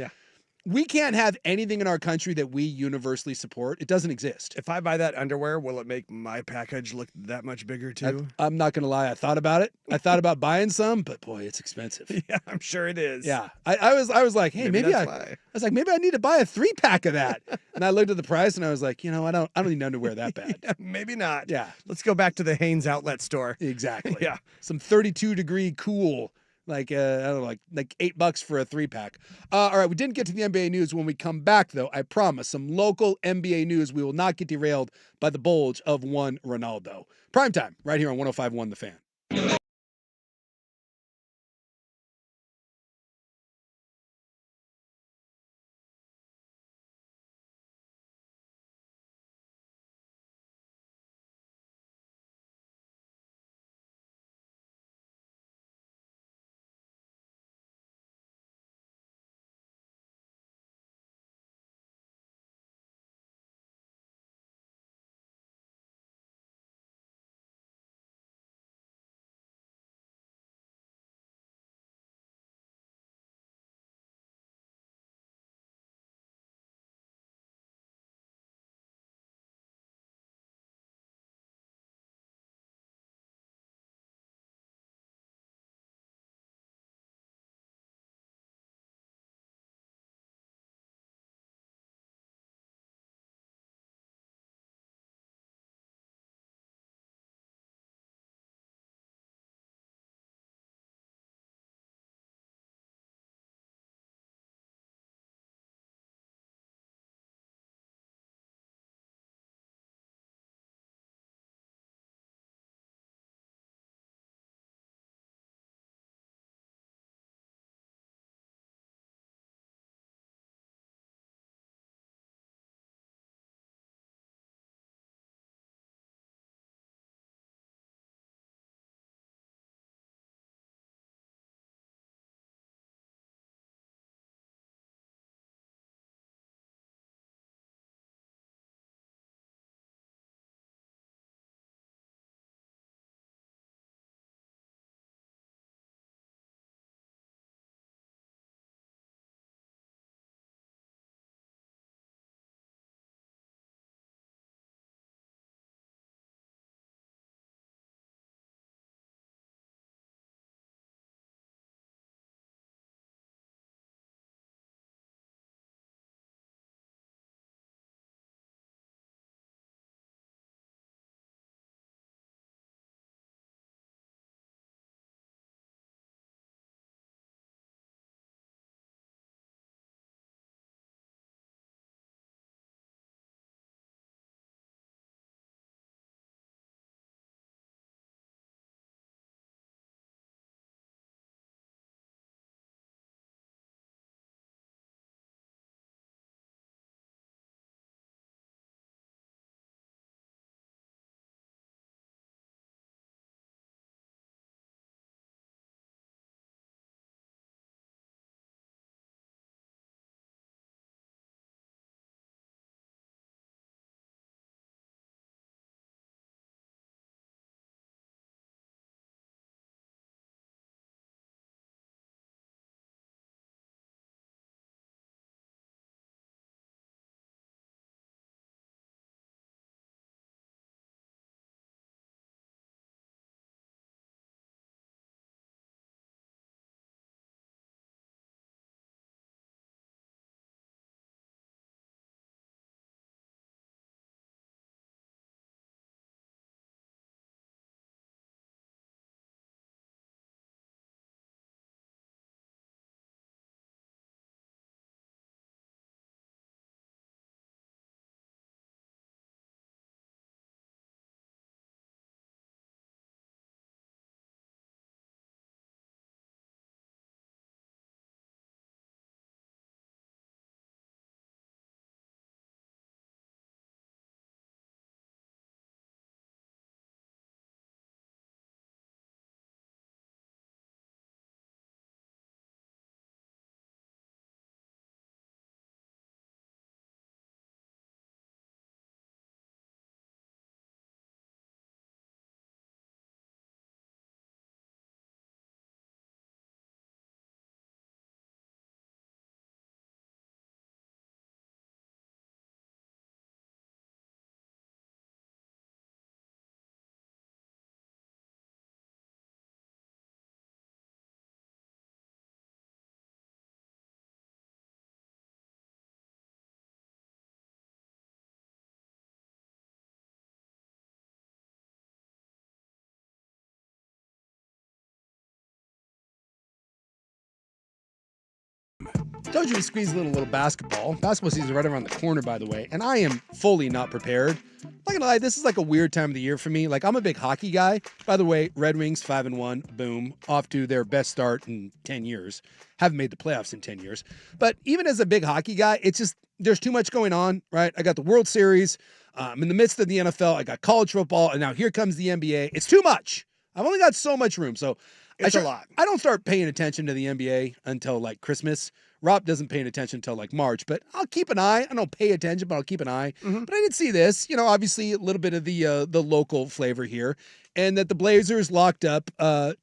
we can't have anything in our country that we universally support. It doesn't exist. If I buy that underwear, will it make my package look that much bigger too? I'm not going to lie. I thought about it. I thought about buying some, but boy, it's expensive. Yeah, I'm sure it is. Yeah. I was like, hey, maybe I need to buy a 3-pack of that. And I looked at the price and I was like, I don't need underwear that bad. Yeah, maybe not. Yeah. Let's go back to the Hanes outlet store. Exactly. Yeah. Some 32-degree cool. Like, I don't know, like $8 for a 3-pack. All right, we didn't get to the NBA news. When we come back, though, I promise, some local NBA news. We will not get derailed by the bulge of one Ronaldo. Primetime, right here on 105.1 The Fan. Told you we squeeze a little basketball. Basketball season is right around the corner, by the way, and I am fully not prepared. I'm not gonna lie, this is like a weird time of the year for me. Like, I'm a big hockey guy. By the way, Red Wings 5-1, boom, off to their best start in 10 years. Haven't made the playoffs in 10 years. But even as a big hockey guy, it's just, there's too much going on, right? I got the World Series. I'm in the midst of the NFL. I got college football, and now here comes the NBA. It's too much. I've only got so much room, so it's a lot. I don't start paying attention to the NBA until like Christmas. Rob doesn't pay attention until like March, but I'll keep an eye. I don't pay attention, but I'll keep an eye. Mm-hmm. But I did see this, obviously a little bit of the local flavor here, and that the Blazers locked up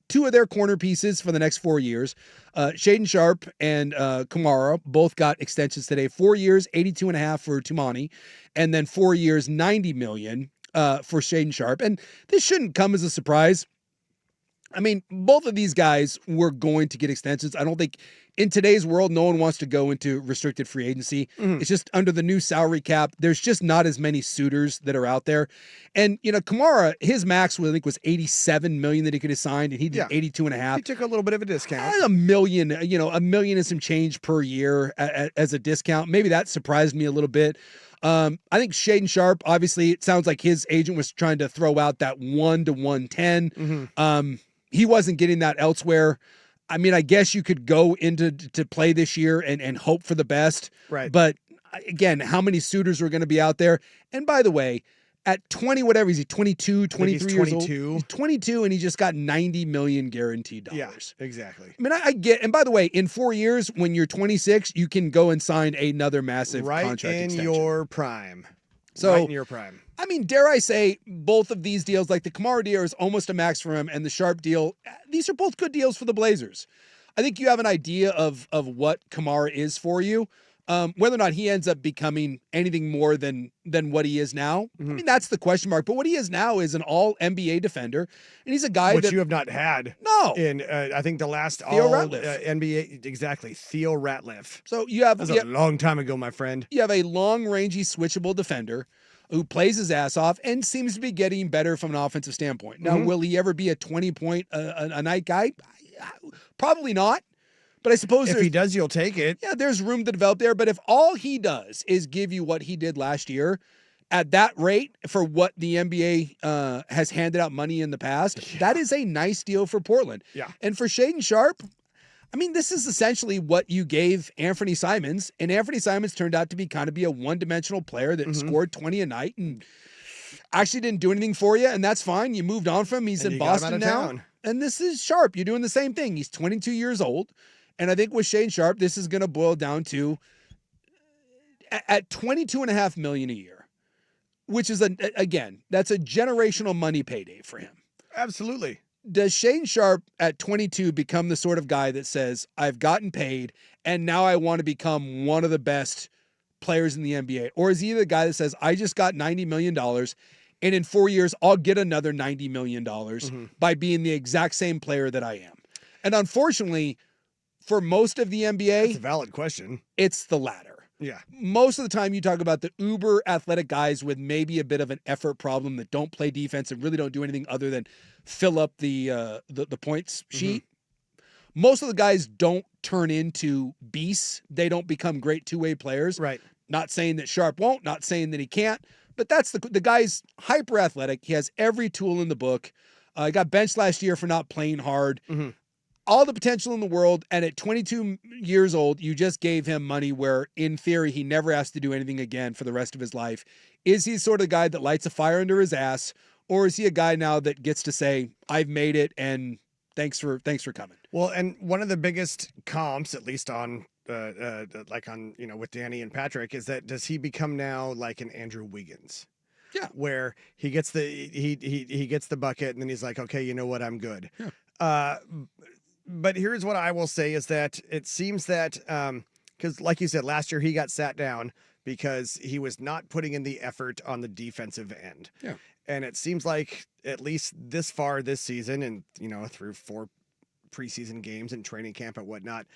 two of their corner pieces for the next 4 years. Shaden Sharp and Kamara both got extensions today. 4 years, 82.5 for Tumani, and then 4 years, $90 million for Shaden Sharp. And this shouldn't come as a surprise. I mean, both of these guys were going to get extensions. I don't think in today's world, no one wants to go into restricted free agency. Mm-hmm. It's just under the new salary cap. There's just not as many suitors that are out there. And, Kamara, his max, I think, was $87 million that he could have signed, and he did 82.5. He took a little bit of a discount. $1 million, $1 million and some change per year as a discount. Maybe that surprised me a little bit. I think Shaden Sharp, obviously, it sounds like his agent was trying to throw out that 1 to 110. Mm-hmm. He wasn't getting that elsewhere. I mean, I guess you could go into to play this year and hope for the best. Right. But again, how many suitors are going to be out there? And by the way, at 20, whatever, is he 22, 23 years old? He's 22, and he just got $90 million guaranteed dollars. Yeah, exactly. I mean, I get, and by the way, in 4 years, when you're 26, you can go and sign another massive contract extension. Right in your prime. So, right in your prime. I mean, dare I say, both of these deals, like the Kamara deal is almost a max for him, and the Sharp deal, these are both good deals for the Blazers. I think you have an idea of what Kamara is for you. Whether or not he ends up becoming anything more than what he is now, I mean, that's the question mark. But what he is now is an all-NBA defender, and he's a guy which you have not had. No. In, I think, the last Theo all Ratliff. NBA, exactly, Theo Ratliff. So you have... That was a long time ago, my friend. You have a long-rangey, switchable defender who plays his ass off and seems to be getting better from an offensive standpoint. Now, will he ever be a 20-point a night guy? Probably not. But I suppose if he does, you'll take it. Yeah, there's room to develop there. But if all he does is give you what he did last year at that rate for what the NBA has handed out money in the past, that is a nice deal for Portland. Yeah. And for Shaden Sharp, I mean, this is essentially what you gave Anthony Simons, and Anthony Simons turned out to be kind of a one-dimensional player that scored 20 a night and actually didn't do anything for you, and that's fine. You moved on from him. He's in Boston now. And this is Sharp. You're doing the same thing. He's 22 years old. And I think with Shaden Sharp, this is going to boil down to at $22.5 million a year, which is, again, that's a generational money payday for him. Absolutely. Does Shaden Sharp at 22 become the sort of guy that says, I've gotten paid and now I want to become one of the best players in the NBA? Or is he the guy that says, I just got $90 million and in 4 years, I'll get another $90 million by being the exact same player that I am? And unfortunately, for most of the NBA, that's a valid question. It's the latter. Yeah. Most of the time you talk about the uber athletic guys with maybe a bit of an effort problem that don't play defense and really don't do anything other than fill up the points sheet. Most of the guys don't turn into beasts. They don't become great two-way players. Right. Not saying that Sharp won't, not saying that he can't, but that's the guy's hyper athletic. He has every tool in the book. He got benched last year for not playing hard. All the potential in the world, and at 22 years old, you just gave him money where, in theory, he never has to do anything again for the rest of his life. Is he sort of guy that lights a fire under his ass, or is he a guy now that gets to say, I've made it, and thanks for coming? Well, and one of the biggest comps, at least on with Danny and Patrick, is that does he become now like an Andrew Wiggins? Yeah, where he gets he gets the bucket, and then he's like, okay, you know what, I'm good. Yeah. But here's what I will say is that it seems that, because like you said, last year he got sat down because he was not putting in the effort on the defensive end. Yeah. And it seems like at least this far this season and, through 4 preseason games and training camp and whatnot,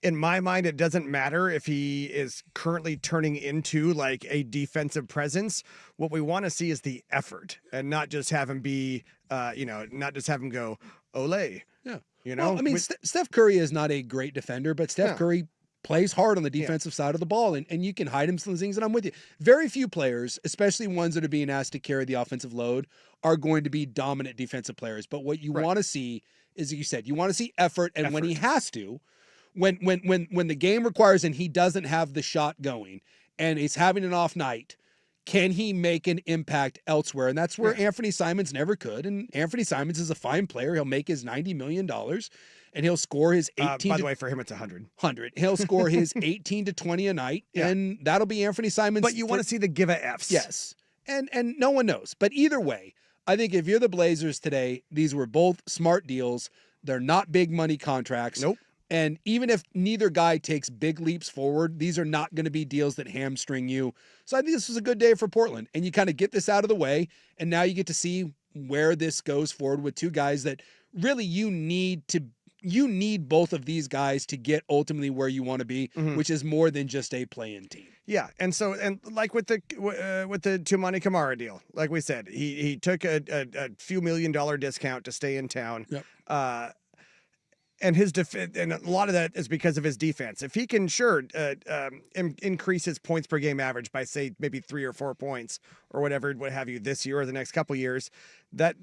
in my mind, it doesn't matter if he is currently turning into like a defensive presence. What we want to see is the effort and not just have him be, not just have him go, Olay. Yeah. You know, well, I mean, Steph Curry is not a great defender, but Steph Curry plays hard on the defensive side of the ball, and you can hide him some things, and I'm with you. Very few players, especially ones that are being asked to carry the offensive load, are going to be dominant defensive players. But what you want to see is, you said, you want to see effort, and when he has to, when the game requires and he doesn't have the shot going and he's having an off night, can he make an impact elsewhere? And that's where Anthony Simons never could. And Anthony Simons is a fine player. He'll make his $90 million and he'll score his 18. By the way, for him, it's 100. He'll score his 18 to 20 a night, and that'll be Anthony Simons. But you want to see the give a Fs. Yes. And no one knows. But either way, I think if you're the Blazers today, these were both smart deals. They're not big money contracts. Nope. And even if neither guy takes big leaps forward, these are not going to be deals that hamstring you. So I think this was a good day for Portland. And you kind of get this out of the way, and now you get to see where this goes forward with two guys that really you need both of these guys to get ultimately where you want to be, which is more than just a play-in team. Yeah, and like with the Toumani Camara deal, like we said, he took a few $1 million discount to stay in town. Yep. And his and a lot of that is because of his defense. If he can increase his points per game average by, say, maybe 3 or 4 points or whatever, what have you, this year or the next couple years, that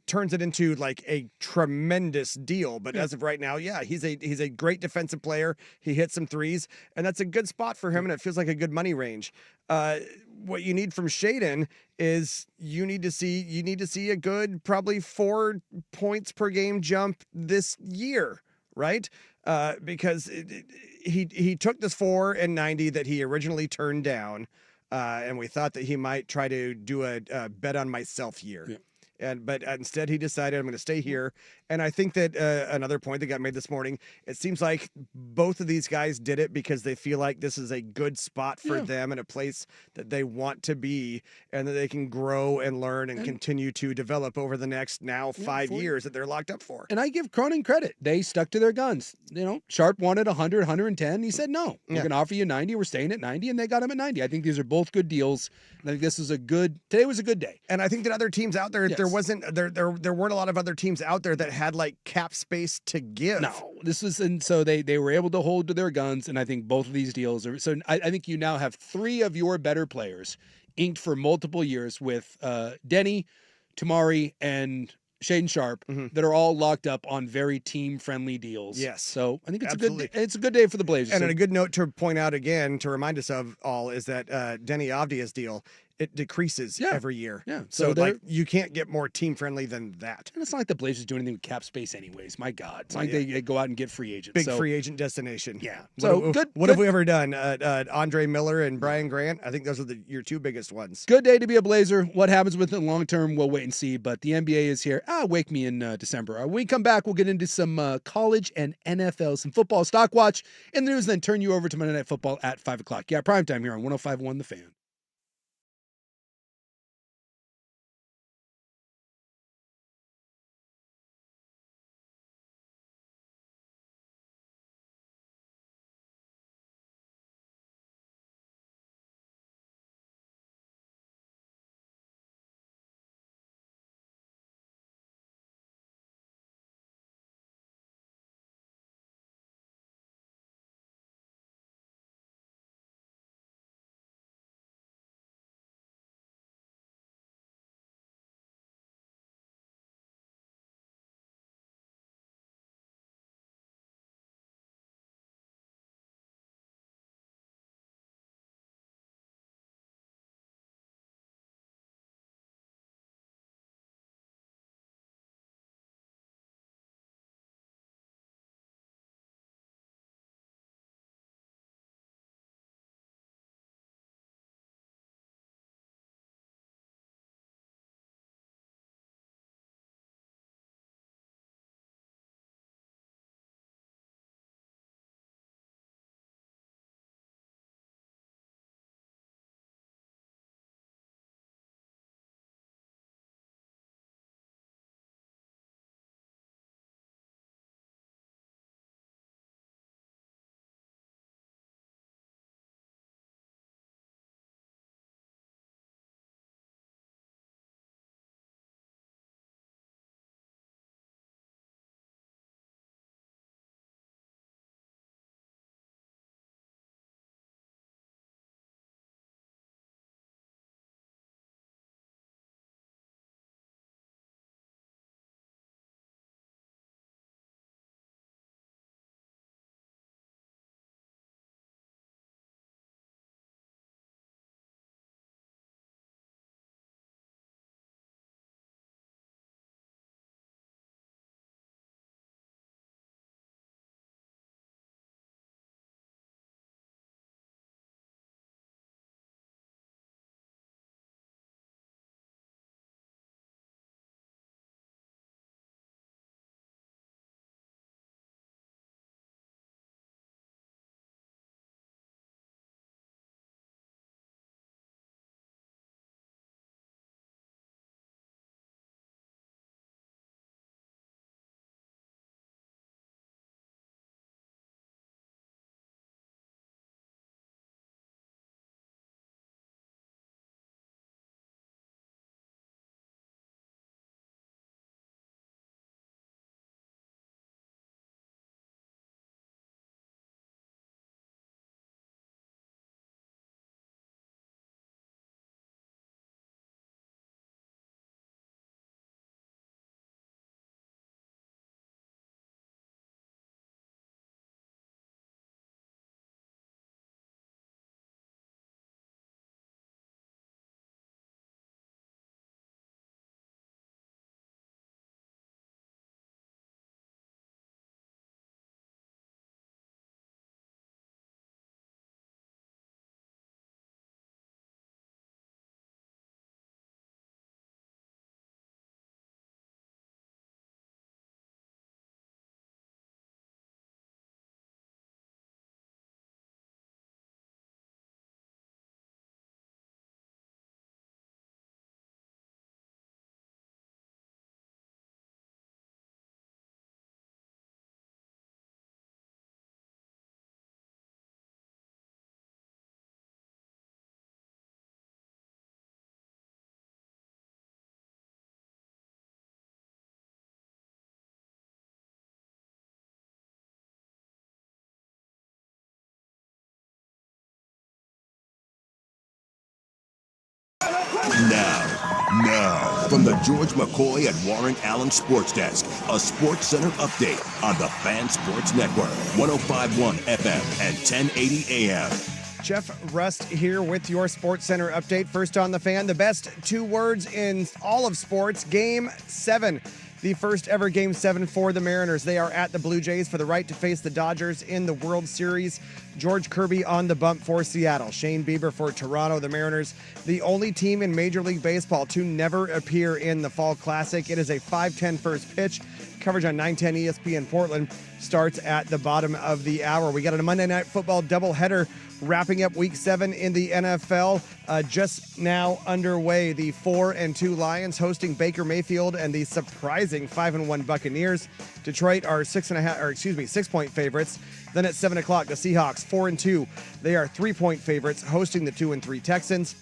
turns it into like a tremendous deal. But as of right now, he's a great defensive player. He hits some threes, and that's a good spot for him, and it feels like a good money range. What you need from Shaedon is you need to see a good probably 4 points per game jump this year, right? Because he took this 4 and 90 that he originally turned down, and we thought that he might try to do a bet on myself year. Yeah. But instead he decided, I'm going to stay here. And I think that another point that got made this morning, it seems like both of these guys did it because they feel like this is a good spot for them and a place that they want to be and that they can grow and learn and continue to develop over the next 5 years that they're locked up for. And I give Cronin credit. They stuck to their guns. You know, Sharp wanted 100, 110. He said, no, we're going to offer you 90. We're staying at 90. And they got him at 90. I think these are both good deals. And I think today was a good day. And I think that other teams out there, there weren't a lot of other teams out there that had like cap space to give. No, so they were able to hold to their guns, and I think both of these deals are. So I think you now have 3 of your better players inked for multiple years with Denny, Toumani, and Shaedon Sharp that are all locked up on very team-friendly deals. Yes. So I think it's a good day for the Blazers. And a good note to point out again, to remind us of all, is that Denny Avdia's deal, it decreases every year. Yeah. So like you can't get more team-friendly than that. And it's not like the Blazers do anything with cap space anyways. My God. It's like they go out and get free agents. Big free agent destination. Yeah. So what have we ever done? Andre Miller and Brian Grant? I think those are your 2 biggest ones. Good day to be a Blazer. What happens with it long term, we'll wait and see. But the NBA is here. Wake me in December. When we come back, we'll get into some college and NFL, some football stock watch in the news, then turn you over to Monday Night Football at 5 o'clock. Yeah, primetime here on 105.1 The Fan. Now, from the George McCoy and Warren Allen Sports Desk, a Sports Center update on the Fan Sports Network, 105.1 FM and 1080 AM. Jeff Rust here with your Sports Center update. First on the Fan, the best 2 words in all of sports, Game 7. The first ever Game 7 for the Mariners. They are at the Blue Jays for the right to face the Dodgers in the World Series. George Kirby on the bump for Seattle. Shane Bieber for Toronto. The Mariners, the only team in Major League Baseball to never appear in the Fall Classic. It is a 5:10 first pitch. Coverage on 910 ESPN Portland starts at the bottom of the hour. We got a Monday Night Football doubleheader wrapping up Week 7 in the NFL. Just now underway. The 4-2 Lions hosting Baker Mayfield and the surprising 5-1 Buccaneers. Detroit are 6-point favorites. Then at 7 o'clock, the Seahawks 4-2. They are 3-point favorites hosting the 2-3 Texans.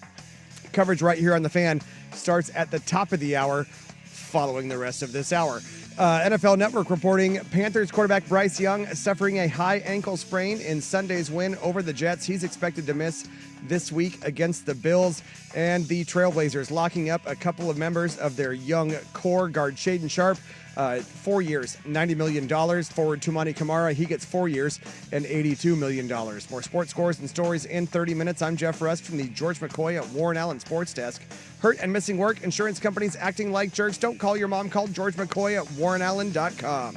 Coverage right here on the Fan starts at the top of the hour, following the rest of this hour. NFL Network reporting Panthers quarterback Bryce Young suffering a high ankle sprain in Sunday's win over the Jets. He's expected to miss this week against the Bills. And the Trailblazers locking up a couple of members of their young core. Guard Shaden Sharp, 4 years, $90 million. Forward Tumani Kamara, he gets 4 years and $82 million. More sports scores and stories in 30 minutes. I'm Jeff Rust from the George McCoy at Warren Allen Sports Desk. Hurt and missing work, insurance companies acting like jerks. Don't call your mom. Call George McCoy at warrenallen.com.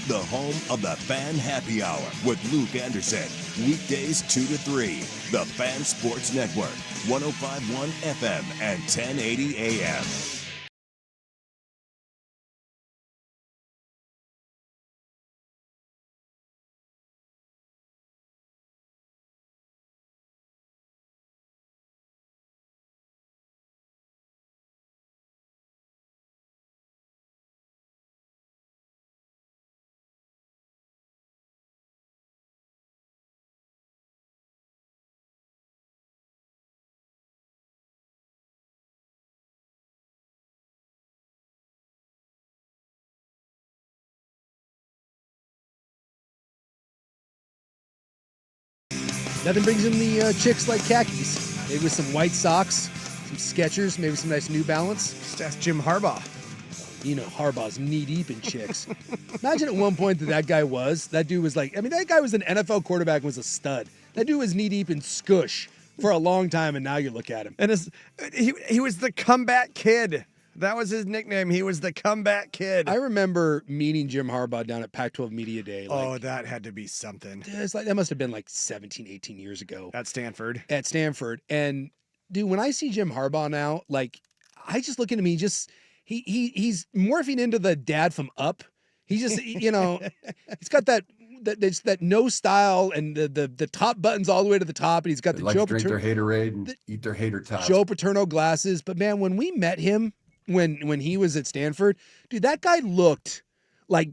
The home of the Fan Happy Hour with Luke Anderson. Weekdays 2 to 3. The Fan Sports Network, 105.1 FM and 1080 AM. Nothing brings in the chicks like khakis. Maybe with some white socks, some Skechers, maybe some nice New Balance. Just ask Jim Harbaugh. You know, Harbaugh's knee-deep in chicks. Imagine at one point that guy was. That dude was like, I mean, that guy was an NFL quarterback and was a stud. That dude was knee-deep in skush for a long time, and now you look at him. And he was the comeback kid. That was his nickname. He was the comeback kid. I remember meeting Jim Harbaugh down at Pac-12 Media Day. Oh, that had to be something. It's like that must have been like 17, 18 years ago. At Stanford. And, dude, when I see Jim Harbaugh now, like, I just look at him, he's morphing into the dad from Up. He just, you know, he's got that no style and the top buttons all the way to the top, and he's got the Joe drink their haterade and eat their hater tots. Joe Paterno glasses. But man, when we met him, when he was at Stanford, dude, that guy looked like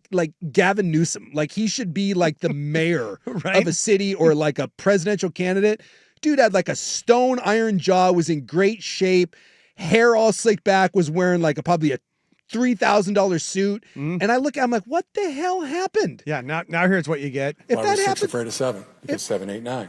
Gavin Newsom. Like he should be like the mayor right? of a city or like a presidential candidate. Dude had like a stone iron jaw, was in great shape, hair all slicked back, was wearing like probably a $3,000 suit. And I look at him like, what the hell happened? Yeah, now here's what you get. If that happens, afraid of 7. Because 7, 8, 9.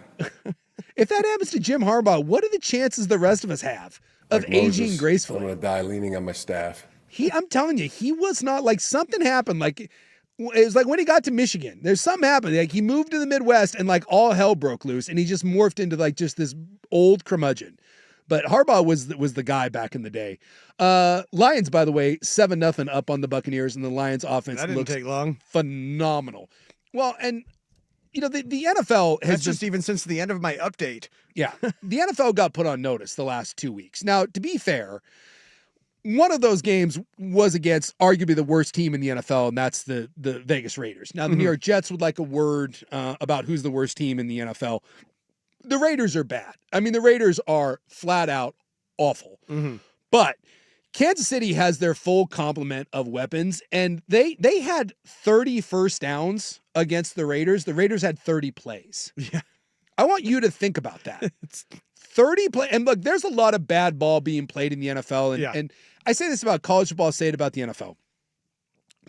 If that happens to Jim Harbaugh, what are the chances the rest of us have of aging gracefully? I'm going to die leaning on my staff. I'm telling you, he was not, like, something happened. Like, it was like when he got to Michigan, there's something happened. Like, he moved to the Midwest and like all hell broke loose, and he just morphed into like just this old curmudgeon. But Harbaugh was the guy back in the day. Lions, by the way, 7-0 up on the Buccaneers, and the Lions offense that didn't take long. Phenomenal. Well, and you know, the NFL has just even since the end of my update. Yeah. The NFL got put on notice the last 2 weeks. Now, to be fair, one of those games was against arguably the worst team in the NFL, and that's the Vegas Raiders. Now, the New York Jets would like a word about who's the worst team in the NFL. The Raiders are bad. I mean, the Raiders are flat out awful. But Kansas City has their full complement of weapons, and they had 30 first downs against the Raiders. The Raiders had 30 plays. Yeah. I want you to think about that. 30 play, and look, there's a lot of bad ball being played in the NFL, and I say this about college football, I say it about the NFL.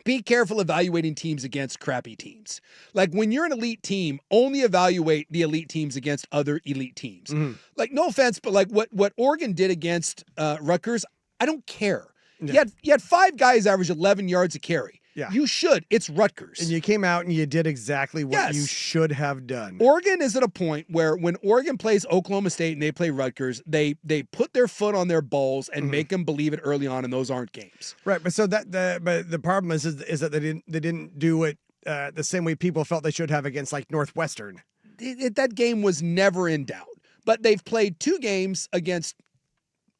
be careful evaluating teams against crappy teams. Like when you're an elite team, only evaluate the elite teams against other elite teams. Like no offense, but like what Oregon did against Rutgers, I don't care. Yeah. You had 5 guys average 11 yards a carry. Yeah. You should. It's Rutgers. And you came out and you did exactly what you should have done. Oregon is at a point where when Oregon plays Oklahoma State and they play Rutgers, they put their foot on their balls and make them believe it early on, and those aren't games. Right, but so but the problem is that they didn't do it the same way people felt they should have against like Northwestern. That game was never in doubt. But they've played 2 games against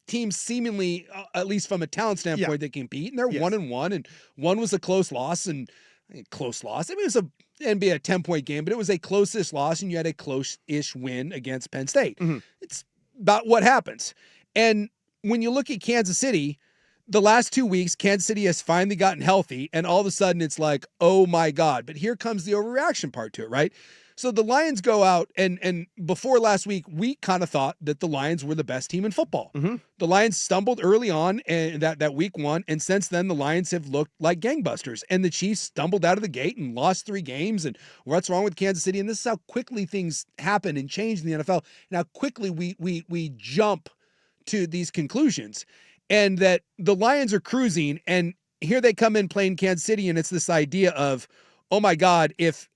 teams seemingly, at least from a talent standpoint, they compete, and they're 1-1, and one was a close loss, and close loss. I mean, it was be a 10-point game, but it was a closest loss, and you had a close-ish win against Penn State. It's about what happens. And when you look at Kansas City, the last 2 weeks, Kansas City has finally gotten healthy, and all of a sudden it's like, oh my God. But here comes the overreaction part to it, right? So the Lions go out, and before last week, we kind of thought that the Lions were the best team in football. The Lions stumbled early on and that week 1, and since then the Lions have looked like gangbusters. And the Chiefs stumbled out of the gate and lost 3 games. And what's wrong with Kansas City? And this is how quickly things happen and change in the NFL. And how quickly we jump to these conclusions. And that the Lions are cruising, and here they come in playing Kansas City, and it's this idea of, oh my God, if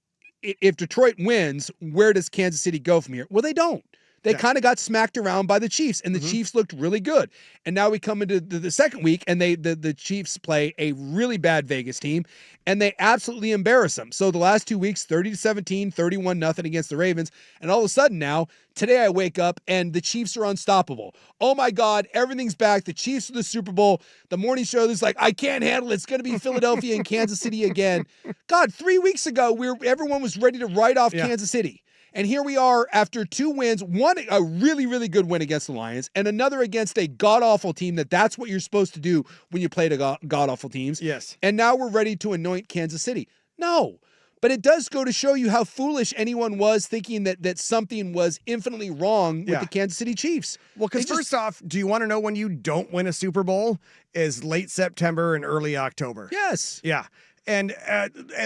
Detroit wins, where does Kansas City go from here? Well, they don't. They kind of got smacked around by the Chiefs, and the Chiefs looked really good. And now we come into the second week, and the Chiefs play a really bad Vegas team, and they absolutely embarrass them. So the last 2 weeks, 30-17, 31-0 against the Ravens, and all of a sudden now, today I wake up, and the Chiefs are unstoppable. Oh my God, everything's back. The Chiefs are the Super Bowl. The morning show is like, I can't handle it. It's going to be Philadelphia and Kansas City again. God, 3 weeks ago, everyone was ready to write off Kansas City. And here we are after 2 wins, one a really, really good win against the Lions, and another against a god-awful team that's what you're supposed to do when you play the god-awful teams. Yes. And now we're ready to anoint Kansas City. No. But it does go to show you how foolish anyone was thinking that something was infinitely wrong with the Kansas City Chiefs. Well, because first off, do you want to know when you don't win a Super Bowl? Is late September and early October. Yes. Yeah. And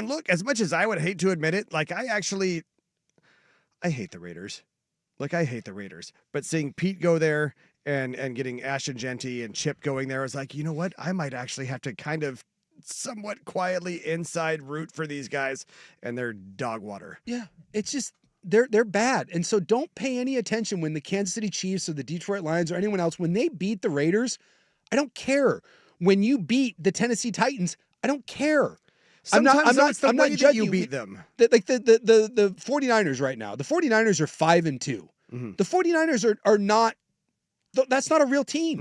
look, as much as I would hate to admit it, like I hate the Raiders. Like, I hate the Raiders. But seeing Pete go there and getting Ashton Genty and Chip going there, I was like, you know what? I might actually have to kind of somewhat quietly inside root for these guys and their dog water. Yeah. It's just, they're bad. And so don't pay any attention when the Kansas City Chiefs or the Detroit Lions or anyone else, when they beat the Raiders, I don't care. When you beat the Tennessee Titans, I don't care. Sometimes I'm not judging you. Beat them. The 49ers right now, the 49ers are 5-2. The 49ers are not, that's not a real team.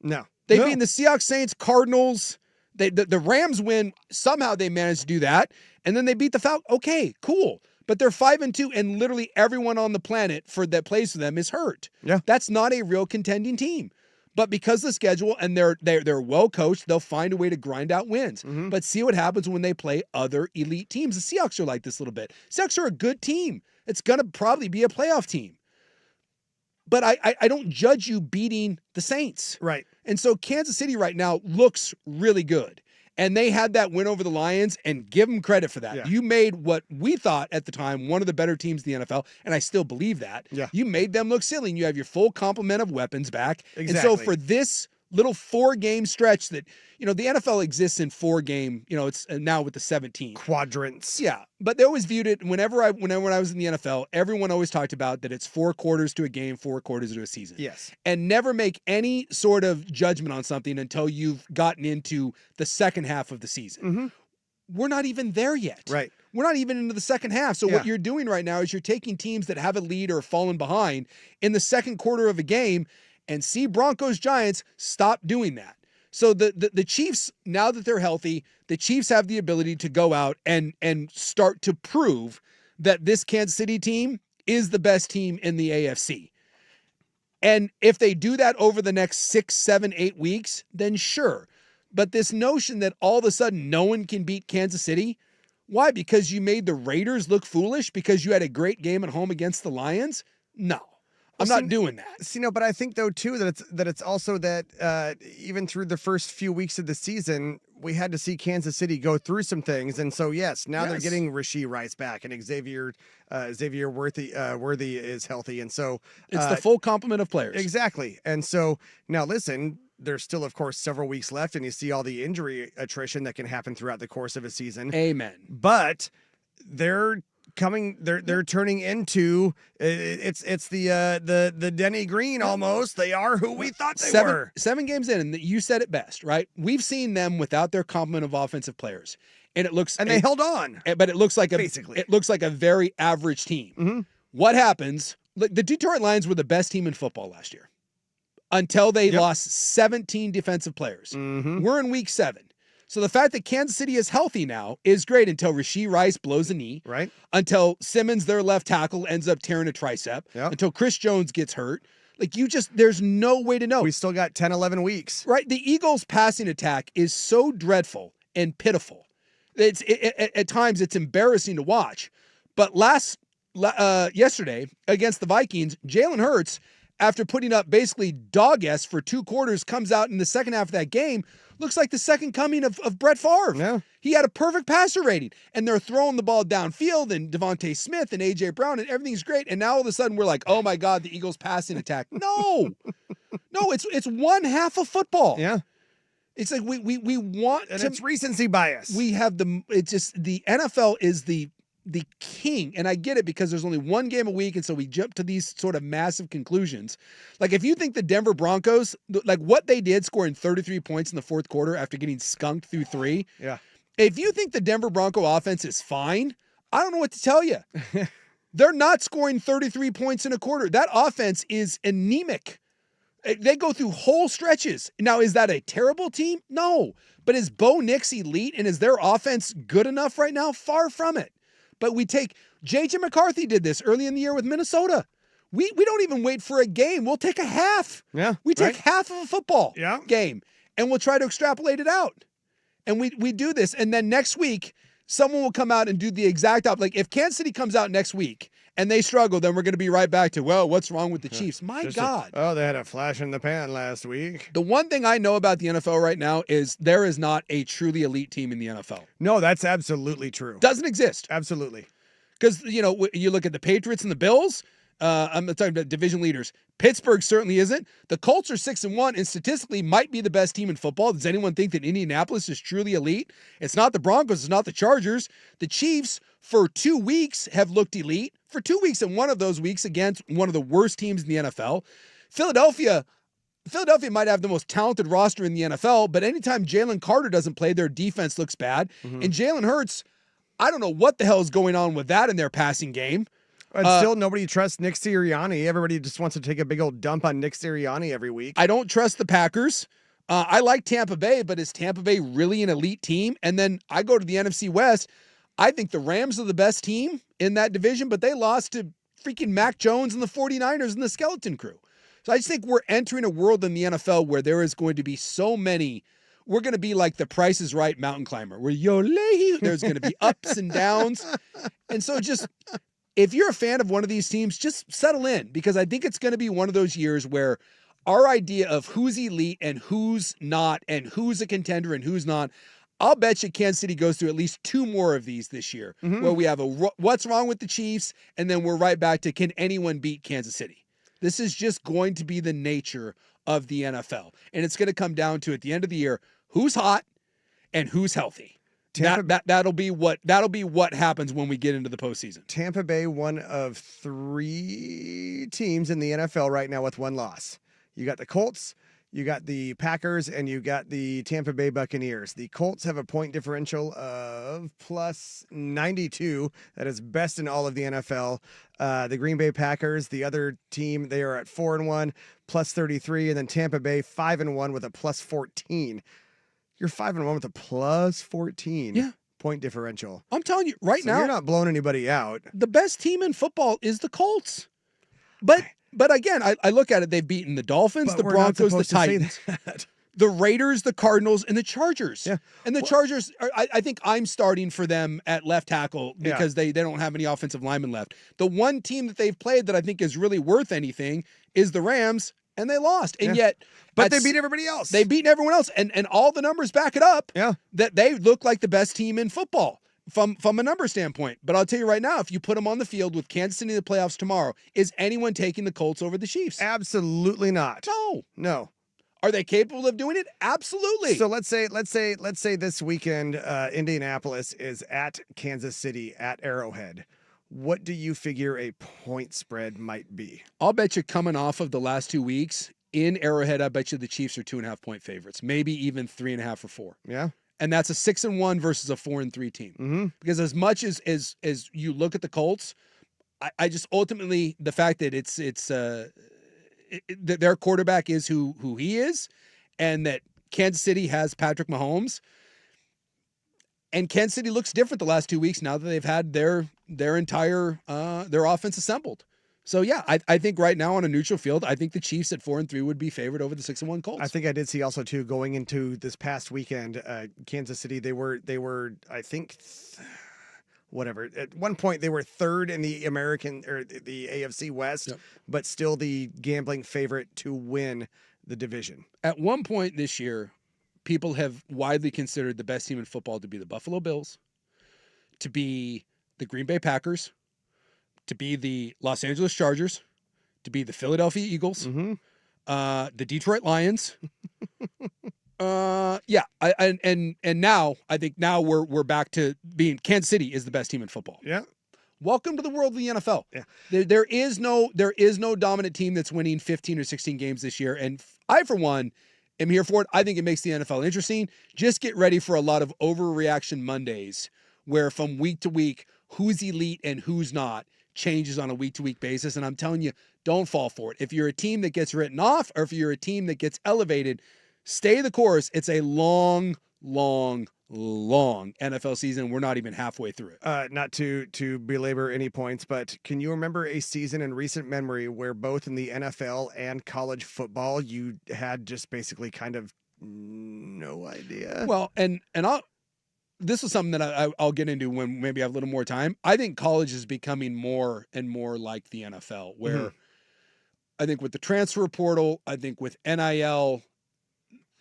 No. They've been the Seahawks, Saints, Cardinals. The Rams win. Somehow they managed to do that. And then they beat the Falcons. Okay, cool. But they're 5-2, and literally everyone on the planet that plays for them is hurt. Yeah. That's not a real contending team. But because of the schedule and they're well coached, they'll find a way to grind out wins. But see what happens when they play other elite teams. The Seahawks are like this a little bit. Seahawks are a good team. It's going to probably be a playoff team. But I don't judge you beating the Saints. Right. And so Kansas City right now looks really good. And they had that win over the Lions, and give them credit for that. Yeah. You made what we thought at the time one of the better teams in the NFL, and I still believe that. Yeah. You made them look silly, and you have your full complement of weapons back. Exactly. And so for this little 4-game stretch that, the NFL exists in 4-game, it's now with the 17 quadrants. Yeah. But they always viewed it whenever I was in the NFL, everyone always talked about that it's 4 quarters to a game, 4 quarters to a season. Yes. And never make any sort of judgment on something until you've gotten into the second half of the season. We're not even there yet. Right. We're not even into the second half. So what you're doing right now is you're taking teams that have a lead or fallen behind in the second quarter of a game, and see Broncos Giants stop doing that. So the Chiefs, now that they're healthy, the Chiefs have the ability to go out and start to prove that this Kansas City team is the best team in the AFC. And if they do that over the next 6, 7, 8 weeks, then sure. But this notion that all of a sudden no one can beat Kansas City, why? Because you made the Raiders look foolish? Because you had a great game at home against the Lions? No. I'm not doing that. But I think though too that it's also that even through the first few weeks of the season, we had to see Kansas City go through some things. And so, yes, now they're Yes. getting Rashee Rice back, and Xavier Worthy is healthy. And so It's the full complement of players. exactly. And so now listen, there's still, of course, several weeks left, and you see all the injury attrition that can happen throughout the course of a season. Amen. But they're turning into it's the Denny Green almost. They are who we thought they were. 7 games in, and you said it best, right? We've seen them without their complement of offensive players, and they held on. But it looks like basically it looks like a very average team. Mm-hmm. What happens? Look, the Detroit Lions were the best team in football last year until they lost 17 defensive players. Mm-hmm. We're in week 7. So the fact that Kansas City is healthy now is great until Rashee Rice blows a knee. Right. Until Simmons, their left tackle, ends up tearing a tricep. Yep. Until Chris Jones gets hurt. Like, there's no way to know. We still got 10, 11 weeks. Right. The Eagles' passing attack is so dreadful and pitiful. At times it's embarrassing to watch. But yesterday against the Vikings, Jalen Hurts, after putting up basically dog-s for 2 quarters, comes out in the second half of that game, looks like the second coming of Brett Favre. Yeah. He had a perfect passer rating, and they're throwing the ball downfield, and Devontae Smith and A.J. Brown, and everything's great. And now all of a sudden we're like, oh my God, the Eagles passing attack. No, it's one half of football. Yeah. It's like we want And to, it's recency bias. we have the NFL is the king, and I get it because there's only one game a week, and so we jump to these sort of massive conclusions. Like, if you think the Denver Broncos, like what they did, scoring 33 points in the fourth quarter after getting skunked through 3. Yeah. If you think the Denver Bronco offense is fine, I don't know what to tell you. They're not scoring 33 points in a quarter. That offense is anemic. They go through whole stretches. Now, is that a terrible team? No. But is Bo Nix elite, and is their offense good enough right now? Far from it. But we take J.J. McCarthy did this early in the year with Minnesota. We don't even wait for a game. We'll take a half. Yeah. We take half of a football Yeah. game, and we'll try to extrapolate it out. And we do this. And then next week, someone will come out and do the exact opposite. Like, if Kansas City comes out next week and they struggle, then we're going to be right back to, well, what's wrong with the Chiefs? My God. They had a flash in the pan last week. The one thing I know about the NFL right now is there is not a truly elite team in the NFL. No, that's absolutely true. Doesn't exist. Absolutely. Because, you look at the Patriots and the Bills, I'm talking about division leaders. Pittsburgh certainly isn't. The Colts are 6-1 and statistically might be the best team in football. Does anyone think that Indianapolis is truly elite? It's not the Broncos. It's not the Chargers. The Chiefs, for 2 weeks, have looked elite. For 2 weeks, and one of those weeks against one of the worst teams in the NFL. Philadelphia might have the most talented roster in the NFL, but anytime Jalen Carter doesn't play, their defense looks bad. Mm-hmm. And Jalen Hurts, I don't know what the hell is going on with that in their passing game. And still, nobody trusts Nick Sirianni. Everybody just wants to take a big old dump on Nick Sirianni every week. I don't trust the Packers. I like Tampa Bay, but is Tampa Bay really an elite team? And then I go to the NFC West. I think the Rams are the best team in that division, but they lost to freaking Mac Jones and the 49ers and the Skeleton Crew. So I just think we're entering a world in the NFL where there is going to be so many. We're going to be like the Price is Right mountain climber, where there's going to be ups and downs. And so if you're a fan of one of these teams, just settle in, because I think it's going to be one of those years where our idea of who's elite and who's not and who's a contender and who's not, I'll bet you Kansas City goes through at least 2 more of these this year, where we have what's wrong with the Chiefs, and then we're right back to can anyone beat Kansas City? This is just going to be the nature of the NFL. And it's going to come down to, at the end of the year, who's hot and who's healthy. That'll be what happens when we get into the postseason. Tampa Bay, one of 3 teams in the NFL right now with 1 loss. You got the Colts, you got the Packers, and you got the Tampa Bay Buccaneers. The Colts have a point differential of plus 92. That is best in all of the NFL. The Green Bay Packers, the other team, they are at 4-1, plus 33, and then Tampa Bay 5-1 with a plus 14. You're 5-1 with a plus 14 point differential. I'm telling you right now, you're not blowing anybody out. The best team in football is the Colts. But again, I look at it. They've beaten the Dolphins, the Broncos, the Titans, the Raiders, the Cardinals, and the Chargers. Yeah. And the Chargers, I think I'm starting for them at left tackle because they don't have any offensive linemen left. The one team that they've played that I think is really worth anything is the Rams. and they lost. And Yeah. yet, But they beat everybody else. They beat everyone else, and all the numbers back it up. Yeah. That they look like the best team in football from a number standpoint. But I'll tell you right now, if you put them on the field with Kansas City in the playoffs tomorrow, is anyone taking the Colts over the Chiefs? Absolutely not. No. Are they capable of doing it? Absolutely. So let's say this weekend, Indianapolis is at Kansas City at Arrowhead. What do you figure a point spread might be? I'll bet you coming off of the last 2 weeks in Arrowhead, I bet you the Chiefs are 2.5 point favorites, maybe even 3.5 or 4. Yeah. And that's a 6-1 versus a 4-3 team. Mm-hmm. Because as much as you look at the Colts, I just ultimately the fact that that their quarterback is who he is, and that Kansas City has Patrick Mahomes, and Kansas City looks different the last 2 weeks now that they've had their entire their offense assembled. So yeah, I think right now on a neutral field, I think the Chiefs at 4-3 would be favored over the 6-1 Colts. I think I did see also too going into this past weekend, Kansas City they were I think. Whatever. At one point, they were third in the American or the AFC West, but still the gambling favorite to win the division. At one point this year, people have widely considered the best team in football to be the Buffalo Bills, to be the Green Bay Packers, to be the Los Angeles Chargers, to be the Philadelphia Eagles, the Detroit Lions. Yeah, and now I think we're back to being Kansas City is the best team in football. Yeah. Welcome to the world of the NFL. Yeah. There is no dominant team that's winning 15 or 16 games this year, and I for one am here for it. I think it makes the NFL interesting. Just get ready for a lot of overreaction Mondays where from week to week who's elite and who's not changes on a week-to-week basis, and I'm telling you, don't fall for it. If you're a team that gets written off or if you're a team that gets elevated, stay the course. It's a long NFL season. We're not even halfway through it. Not to belabor any points, but can you remember a season in recent memory where both in the NFL and college football you had just basically kind of no idea? Well, and this is something that I'll get into when maybe I have a little more time. I think college is becoming more and more like the NFL, where I think with the transfer portal, I think with NIL,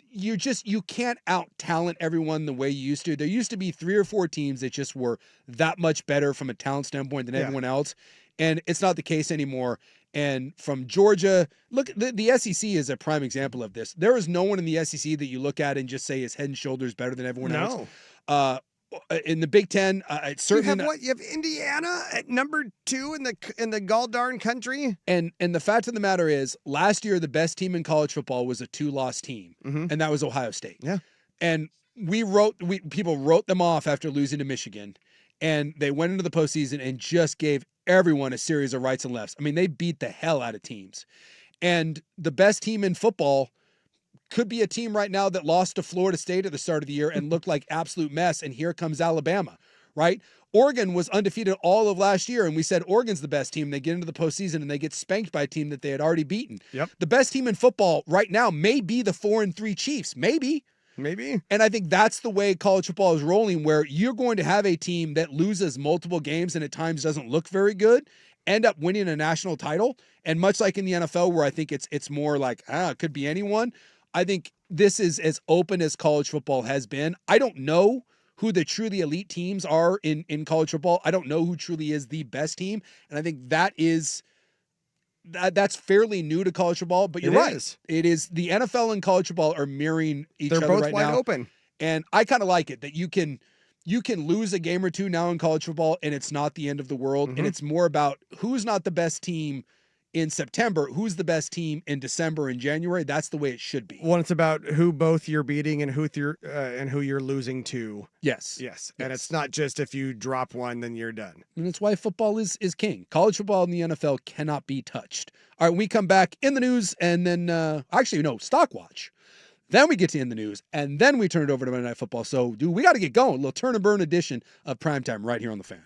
you can't out talent everyone the way you used to. There used to be 3 or 4 teams that just were that much better from a talent standpoint than everyone else. And it's not the case anymore. And from Georgia, look, the SEC is a prime example of this. There is no one in the SEC that you look at and just say is head and shoulders better than everyone else. In the Big Ten, it's certainly you have Indiana at number 2 in the gall darn country. And the fact of the matter is, last year the best team in college football was a 2-loss team, and that was Ohio State. Yeah, and people wrote them off after losing to Michigan, and they went into the postseason and just gave everyone a series of rights and lefts. I mean, they beat the hell out of teams, and the best team in football could be a team right now that lost to Florida State at the start of the year and looked like absolute mess. And here comes Alabama, right? Oregon was undefeated all of last year, and we said Oregon's the best team. They get into the postseason and they get spanked by a team that they had already beaten. Yep. The best team in football right now may be the 4-3 Chiefs. Maybe. And I think that's the way college football is rolling, where you're going to have a team that loses multiple games and at times doesn't look very good, end up winning a national title. And much like in the NFL, where I think it's more like, it could be anyone. I think this is as open as college football has been. I don't know who the truly elite teams are in college football. I don't know who truly is the best team. And I think that's fairly new to college football, but you're right. It is. The NFL and college football are mirroring each other right now. They're both wide open. And I kind of like it that you can lose a game or two now in college football and it's not the end of the world. And it's more about who's not the best team in September, who's the best team in December and January. That's the way it should be. Well, it's about who both you're beating and who you're losing to. Yes. And it's not just if you drop one, then you're done. And that's why football is king. College football and the NFL cannot be touched. All right, when we come back in the news and then Stock Watch. Then we get to in the news and then we turn it over to Monday Night Football. So, we got to get going. A little turn and burn edition of Primetime right here on The Fan.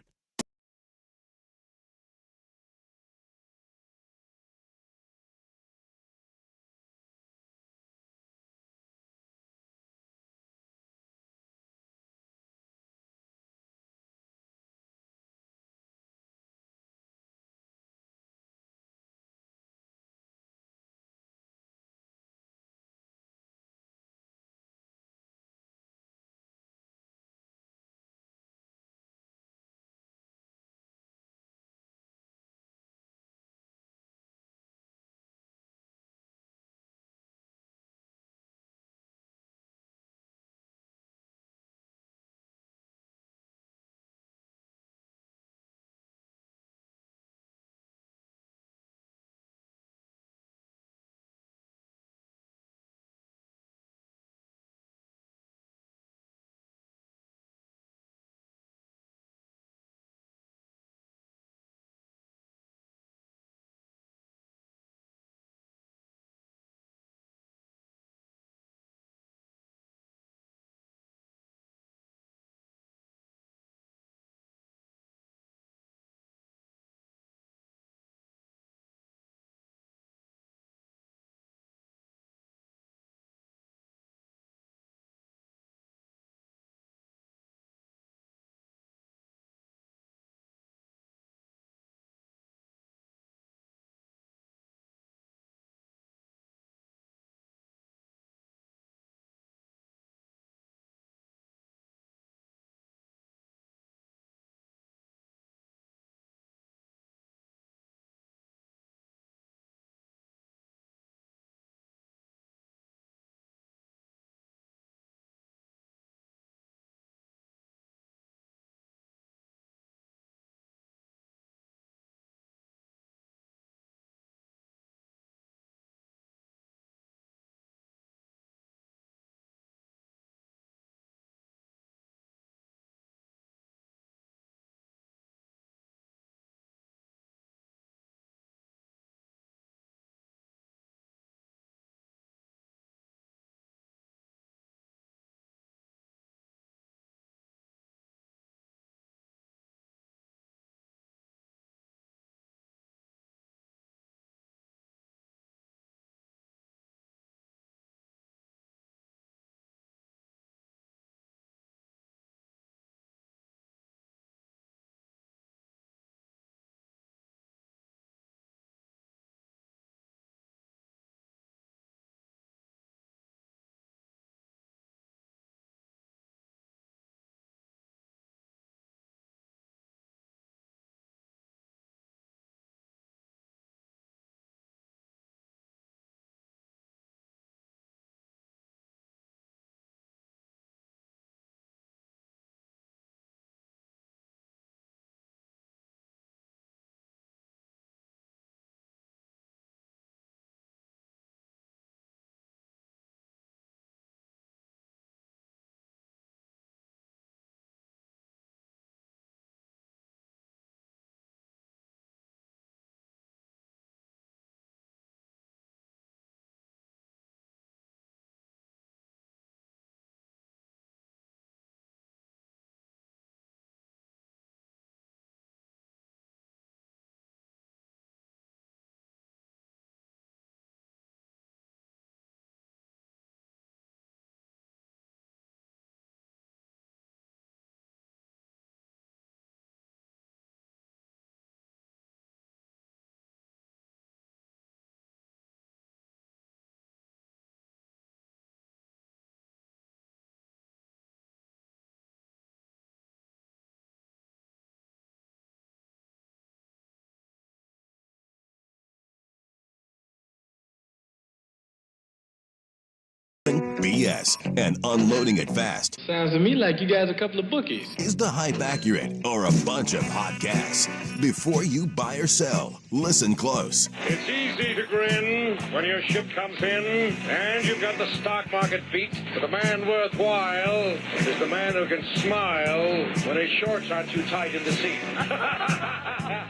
BS and unloading it fast? Sounds to me like you guys are a couple of bookies. Is the hype accurate or a bunch of hot gas? Before you buy or sell, listen close. It's easy to grin when your ship comes in and you've got the stock market beat. But the man worthwhile is the man who can smile when his shorts aren't too tight in the seat.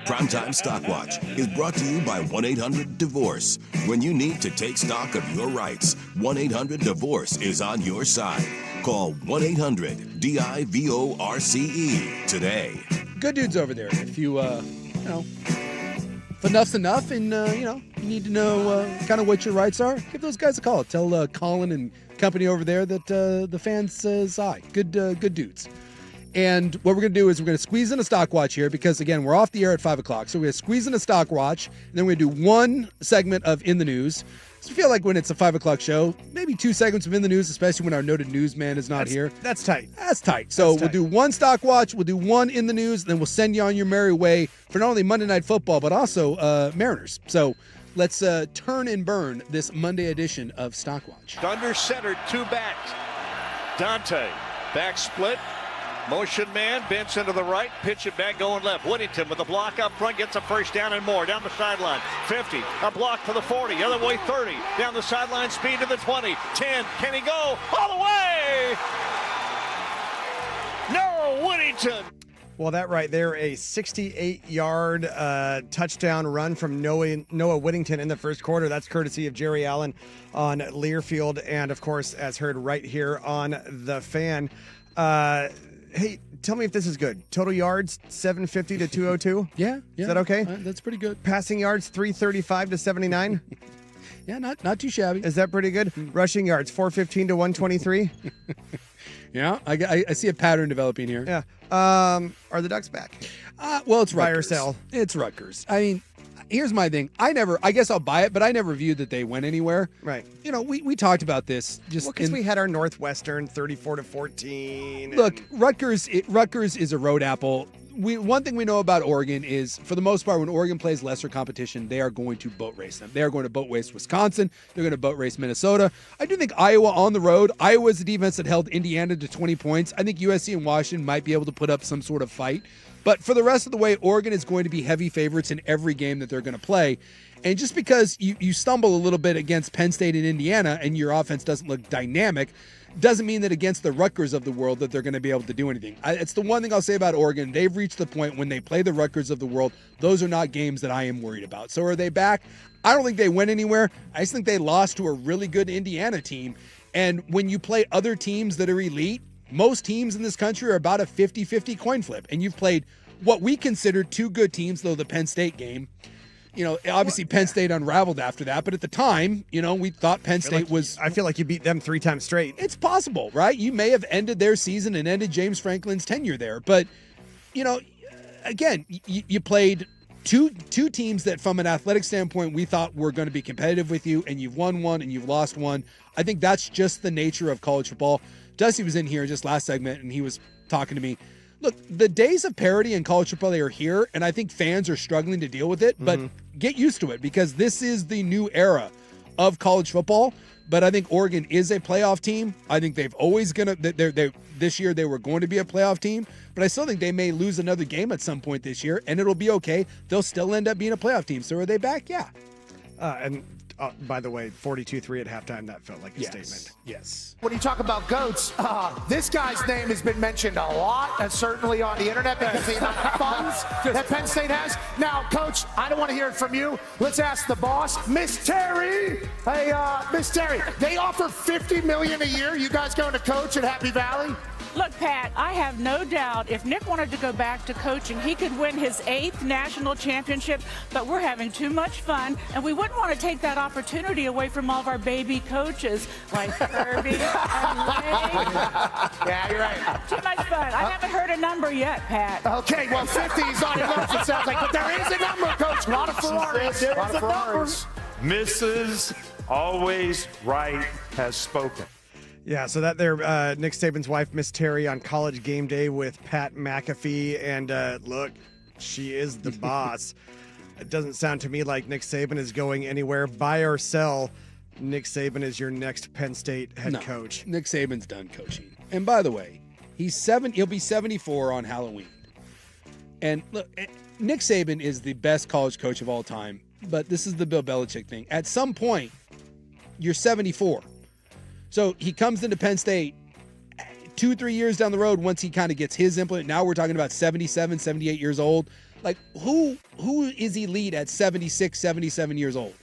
Primetime Stock Watch is brought to you by 1-800-DIVORCE. When you need to take stock of your rights, 1-800-DIVORCE is on your side. Call 1-800-DIVORCE today. Good dudes over there. If you, if enough's enough and, you need to know kind of what your rights are, give those guys a call. Tell Colin and company over there that the fans says hi. Good dudes. And what we're going to do is we're going to squeeze in a stock watch here because, again, we're off the air at 5 o'clock. So we're going to squeeze in a stock watch, and then we're going to do one segment of In the News. So I feel like when it's a 5 o'clock show, maybe 2 segments of In the News, especially when our noted newsman is not here. That's tight. That's tight. So we'll do one stock watch, we'll do one In the News, then we'll send you on your merry way for not only Monday Night Football, but also Mariners. So let's turn and burn this Monday edition of Stock Watch. Under center, 2 backs. Dante, back split. Motion man, Benson to the right, pitch it back, going left. Whittington with the block up front, gets a first down and more. Down the sideline, 50, a block for the 40, other way 30. Down the sideline, speed to the 20, 10, can he go all the way? No, Whittington. Well, that right there, a 68-yard touchdown run from Noah Whittington in the first quarter. That's courtesy of Jerry Allen on Learfield and, of course, as heard right here on The Fan. Hey, tell me if this is good. Total yards, 750 to 202? Yeah. Is that okay? That's pretty good. Passing yards, 335 to 79? Yeah, not too shabby. Is that pretty good? Rushing yards, 415 to 123? Yeah, I see a pattern developing here. Yeah. Are the Ducks back? Well, it's Rutgers. Buy or sell? It's Rutgers. I mean, here's my thing. I guess I'll buy it, but I never viewed that they went anywhere. Right. We talked about this. Because we had our Northwestern 34-14. Look, Rutgers is a road apple. One thing we know about Oregon is, for the most part, when Oregon plays lesser competition, they are going to boat race them. They are going to boat race Wisconsin. They're going to boat race Minnesota. I do think Iowa on the road. Iowa's the defense that held Indiana to 20 points. I think USC and Washington might be able to put up some sort of fight. But for the rest of the way, Oregon is going to be heavy favorites in every game that they're going to play. And just because you stumble a little bit against Penn State and Indiana and your offense doesn't look dynamic, doesn't mean that against the Rutgers of the world that they're going to be able to do anything. It's the one thing I'll say about Oregon. They've reached the point when they play the Rutgers of the world, those are not games that I am worried about. So are they back? I don't think they went anywhere. I just think they lost to a really good Indiana team. And when you play other teams that are elite, most teams in this country are about a 50-50 coin flip. And you've played what we consider 2 good teams, though the Penn State game. Obviously Penn State unraveled after that, but at the time, we thought Penn State was... I feel like you beat them 3 times straight. It's possible, right? You may have ended their season and ended James Franklin's tenure there. But, again, you played two teams that from an athletic standpoint we thought were going to be competitive with you, and you've won one and you've lost one. I think that's just the nature of college football. Dusty was in here just last segment, and he was talking to me. Look, the days of parity in college football, they are here, and I think fans are struggling to deal with it, but get used to it because this is the new era of college football. But I think Oregon is a playoff team. I think they've always this year they were going to be a playoff team, but I still think they may lose another game at some point this year, and it'll be okay. They'll still end up being a playoff team. So are they back? Yeah. By the way, 42-3 at halftime, that felt like a statement. Yes. When you talk about GOATs, this guy's name has been mentioned a lot, and certainly on the internet because of the amount of funds that Penn State has. Now, Coach, I don't want to hear it from you. Let's ask the boss, Miss Terry. Hey, Miss Terry, they offer $50 million a year. You guys going to coach at Happy Valley? Look, Pat, I have no doubt if Nick wanted to go back to coaching, he could win his 8th national championship, but we're having too much fun, and we wouldn't want to take that opportunity away from all of our baby coaches like Kirby and Lane. Yeah, you're right. Too much fun. I haven't heard a number yet, Pat. Okay, well, 50 is on enough, it sounds like, but there is a number, Coach. A lot of Ferraris. There is a number. Mrs. Always Right has spoken. Yeah, so that there, Nick Saban's wife, Miss Terry, on College Game Day with Pat McAfee. And look, she is the boss. It doesn't sound to me like Nick Saban is going anywhere. Buy or sell Nick Saban is your next Penn State head coach. Nick Saban's done coaching. And by the way, he'll be 74 on Halloween. And look, Nick Saban is the best college coach of all time, but this is the Bill Belichick thing. At some point, you're 74. So he comes into Penn State 2-3 years down the road once he kind of gets his implement. Now we're talking about 77, 78 years old. Like, who is elite at 76, 77 years old?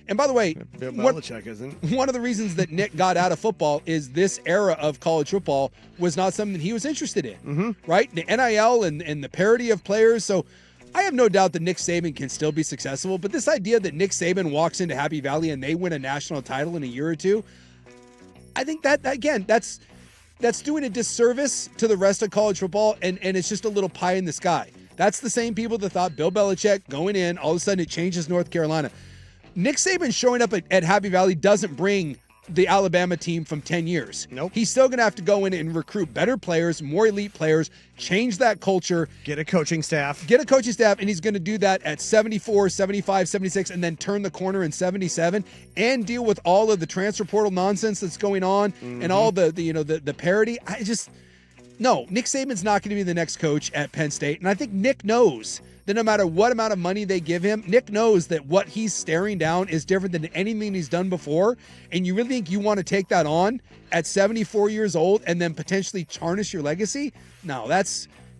And by the way, Bill Belichick isn't. One of the reasons that Nick got out of football is this era of college football was not something that he was interested in, right? The NIL and the parity of players. So I have no doubt that Nick Saban can still be successful. But this idea that Nick Saban walks into Happy Valley and they win a national title in a year or two, I think that, again, that's doing a disservice to the rest of college football, and it's just a little pie in the sky. That's the same people that thought Bill Belichick going in, all of a sudden it changes North Carolina. Nick Saban showing up at Happy Valley doesn't bring the Alabama team from 10 years. Nope. He's still going to have to go in and recruit better players, more elite players, change that culture. Get a coaching staff. And he's going to do that at 74, 75, 76, and then turn the corner in 77 and deal with all of the transfer portal nonsense that's going on and all the parity. No, Nick Saban's not going to be the next coach at Penn State. And I think Nick knows that no matter what amount of money they give him, Nick knows that what he's staring down is different than anything he's done before. And you really think you want to take that on at 74 years old and then potentially tarnish your legacy? No,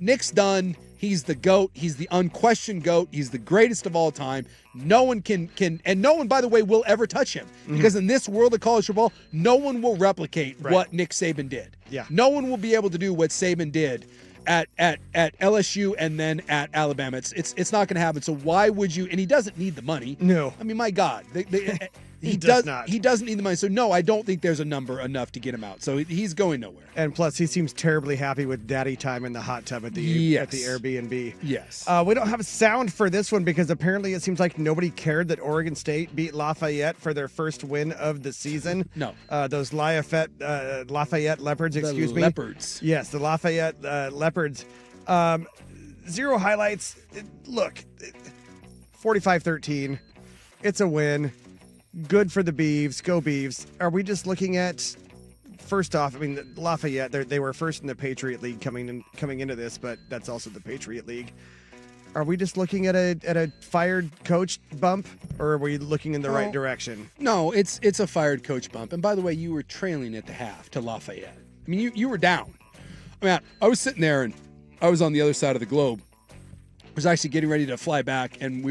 Nick's done. He's the GOAT. He's the unquestioned GOAT. He's the greatest of all time. No one can, and no one, by the way, will ever touch him. Because in this world of college football, no one will replicate what Nick Saban did. Yeah. No one will be able to do what Saban did at LSU and then at Alabama. It's not going to happen. So why would you? And he doesn't need the money. No. I mean, my God. He does not. He doesn't need the money. So no, I don't think there's a number enough to get him out. So he's going nowhere. And plus, he seems terribly happy with daddy time in the hot tub at the Airbnb. Yes. We don't have a sound for this one because apparently it seems like nobody cared that Oregon State beat Lafayette for their first win of the season. No. Those Lafayette Leopards, excuse me. Leopards. Yes, the Lafayette Leopards. Zero highlights. Look, 45-13. It's a win. Good for the Beavs. Go Beavs. Are we just looking at, first off, I mean, Lafayette, they were first in the Patriot League coming into this, but that's also the Patriot League. Are we just looking at a fired coach bump, or are we looking in the right direction? No, it's a fired coach bump. And by the way, you were trailing at the half to Lafayette. I mean, you were down. I mean, I was sitting there, and I was on the other side of the globe. I was actually getting ready to fly back, and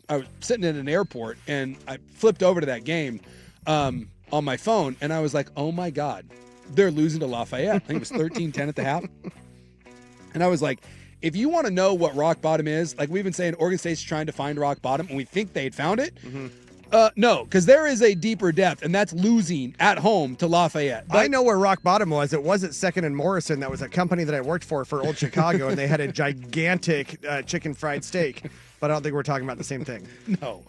I was sitting in an airport, and I flipped over to that game on my phone, and I was like, oh my God, they're losing to Lafayette. I think it was 13-10 at the half. And I was like, if you want to know what rock bottom is, like we've been saying, Oregon State's trying to find rock bottom, and we think they'd found it. No, because there is a deeper depth, and that's losing at home to Lafayette. But I know where rock bottom was. It wasn't Second and Morrison. That was a company that I worked for Old Chicago, and they had a gigantic chicken fried steak. But I don't think we're talking about the same thing. No.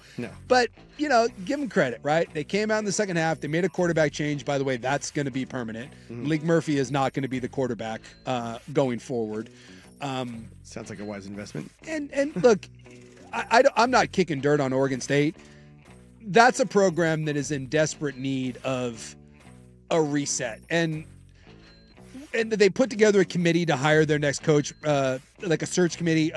But, give them credit, right? They came out in the second half. They made a quarterback change. By the way, that's going to be permanent. Malik Murphy is not going to be the quarterback going forward. Sounds like a wise investment. And look, I'm not kicking dirt on Oregon State. That's a program that is in desperate need of a reset. And they put together a committee to hire their next coach, like a search committee.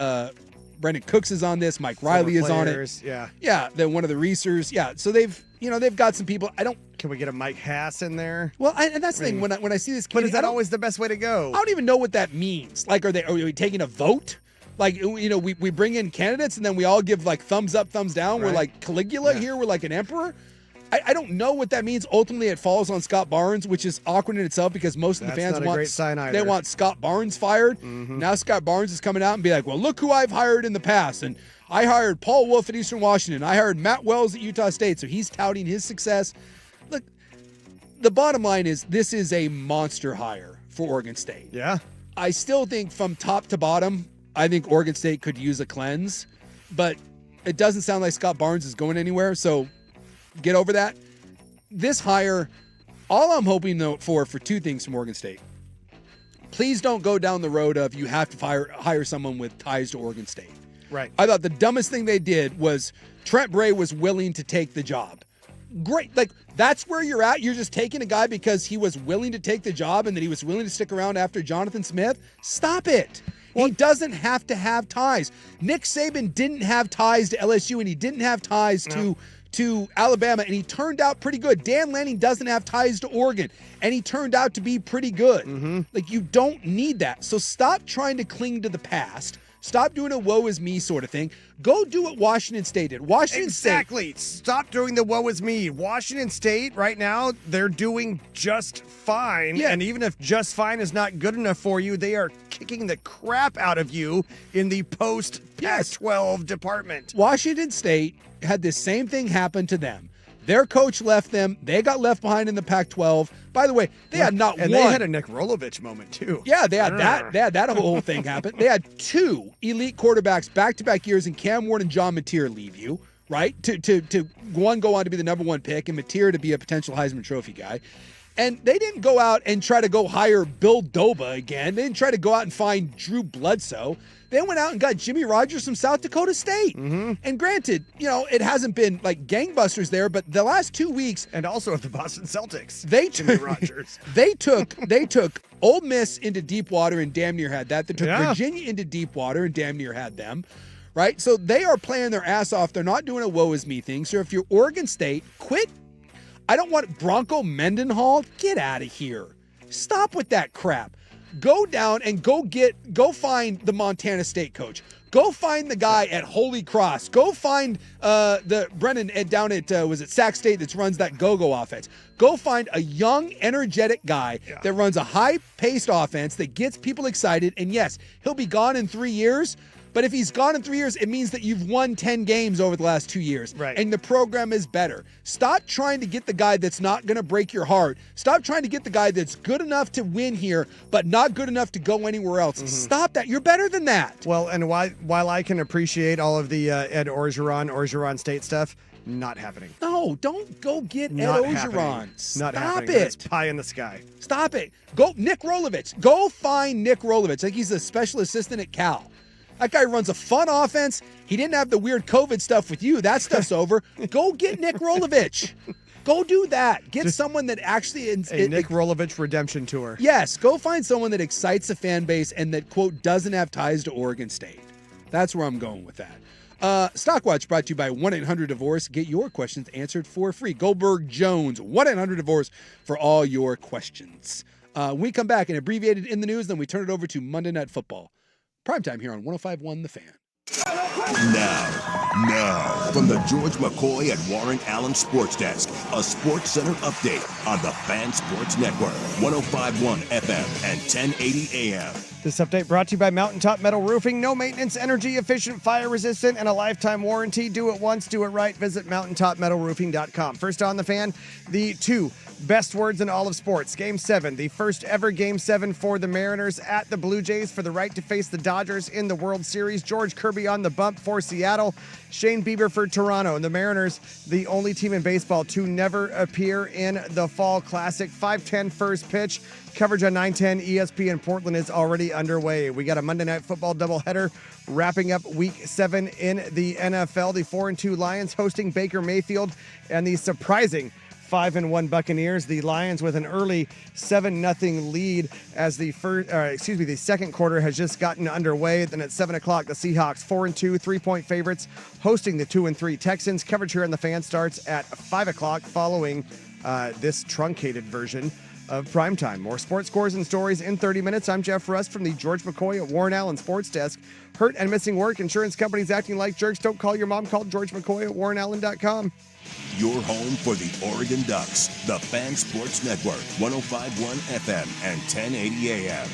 Brendan Cooks is on this. Mike Riley is on it. Yeah. Yeah. Then one of the Reesers. Yeah. So they've got some people. Can we get a Mike Hass in there? Well, and that's the thing. When I see this committee, but is that always the best way to go? I don't even know what that means. Like, are we taking a vote? Like, we bring in candidates and then we all give like thumbs up, thumbs down. Right. We're like Caligula here. We're like an emperor. I don't know what that means. Ultimately, it falls on Scott Barnes, which is awkward in itself because most of the fans want Scott Barnes fired. Now Scott Barnes is coming out and be like, well, look who I've hired in the past. And I hired Paul Wolf at Eastern Washington. I hired Matt Wells at Utah State. So he's touting his success. Look, the bottom line is this is a monster hire for Oregon State. Yeah. I still think from top to bottom, I think Oregon State could use a cleanse, but it doesn't sound like Scott Barnes is going anywhere. So get over that. This hire, all I'm hoping for two things from Oregon State. Please don't go down the road of you have to hire someone with ties to Oregon State. Right. I thought the dumbest thing they did was Trent Bray was willing to take the job. great. Like, that's where you're at. You're just taking a guy because he was willing to take the job and that he was willing to stick around after Jonathan Smith. Stop it. He doesn't have to have ties. Nick Saban didn't have ties to LSU, and he didn't have ties to Alabama, and he turned out pretty good. Dan Lanning doesn't have ties to Oregon, and he turned out to be pretty good. Like, you don't need that. So stop trying to cling to the past. Stop doing a woe is me sort of thing. Go do what Washington State did. Exactly. Stop doing the woe is me. Washington State right now, they're doing just fine. Yeah. And even if just fine is not good enough for you, they are kicking the crap out of you in the post Pac-12 department. Washington State had this same thing happen to them. Their coach left them. They got left behind in the Pac-12. By the way, they had not and one. they had a Nick Rolovich moment too. Yeah, they had that. They had that whole thing happen. They had two elite quarterbacks back-to-back years, and Cam Ward and John Mateer leave you, right? To one go on to be the number one pick, and Mateer to be a potential Heisman Trophy guy. And they didn't go out and try to go hire Bill Doba again. They didn't try to go out and find Drew Bledsoe. They went out and got Jimmy Rogers from South Dakota State. And granted, it hasn't been like gangbusters there, but the last 2 weeks, and also the Boston Celtics, Jimmy Rogers. they took Ole Miss into deep water and damn near had that. They took Virginia into deep water and damn near had them. Right? So they are playing their ass off. They're not doing a woe is me thing. So if you're Oregon State, quit. I don't want Bronco Mendenhall. Get out of here. Stop with that crap. Go down and go find the Montana State coach. Go find the guy at Holy Cross. Go find the Brennan down at was it Sac State that runs that go-go offense. Go find a young, energetic guy that runs a high-paced offense that gets people excited. And yes, he'll be gone in 3 years. But if he's gone in 3 years, it means that you've won 10 games over the last 2 years. Right. And the program is better. Stop trying to get the guy that's not going to break your heart. Stop trying to get the guy that's good enough to win here, but not good enough to go anywhere else. Stop that. You're better than that. Well, and while I can appreciate all of the Ed Orgeron State stuff, not happening. No, don't go get Not Ed Orgeron. happening. Stop Not happening. it. It's pie in the sky. Stop it. Go Nick Rolovich. Go find Nick Rolovich. Like he's a special assistant at Cal. That guy runs a fun offense. He didn't have the weird COVID stuff with you. That stuff's over. Go get Nick Rolovich. Go do that. Get someone that actually... Nick Rolovich redemption tour. Yes, go find someone that excites the fan base and that, quote, doesn't have ties to Oregon State. That's where I'm going with that. Stockwatch brought to you by 1-800-DIVORCE. Get your questions answered for free. Goldberg Jones, 1-800-DIVORCE for all your questions. We come back and abbreviated in the news, then we turn it over to Monday Night Football. Primetime here on 105.1 The Fan. Now, from the George McCoy and Warren Allen Sports Desk, a Sports Center update on the Fan Sports Network, 105.1 FM and 1080 AM. This update brought to you by Mountaintop Metal Roofing. No maintenance, energy efficient, fire resistant, and a lifetime warranty. Do it once, do it right. Visit mountaintopmetalroofing.com. First on The Fan, the two best words in all of sports. Game 7, the first ever Game 7 for the Mariners at the Blue Jays for the right to face the Dodgers in the World Series. George Kirby on the bump for Seattle. Shane Bieber for Toronto. And the Mariners, the only team in baseball to never appear in the Fall Classic. 5:10 first pitch. Coverage on 910 ESPN Portland is already underway. We got a Monday Night Football doubleheader wrapping up Week 7 in the NFL. The 4-2 Lions hosting Baker Mayfield and the surprising 5-1 Buccaneers. The Lions with an early 7-0 lead as the second quarter has just gotten underway. Then at 7 o'clock, the Seahawks 4-2, 3-point favorites, hosting the 2-3 Texans. Coverage here on the Fan starts at 5 o'clock following this truncated version of Primetime. More sports scores and stories in 30 minutes. I'm Jeff Rust from the George McCoy at Warren Allen Sports Desk. Hurt and missing work. Insurance companies acting like jerks. Don't call your mom. Call George McCoy at warrenallen.com. Your home for the Oregon Ducks, the Fan Sports Network, 105.1 FM and 1080 AM.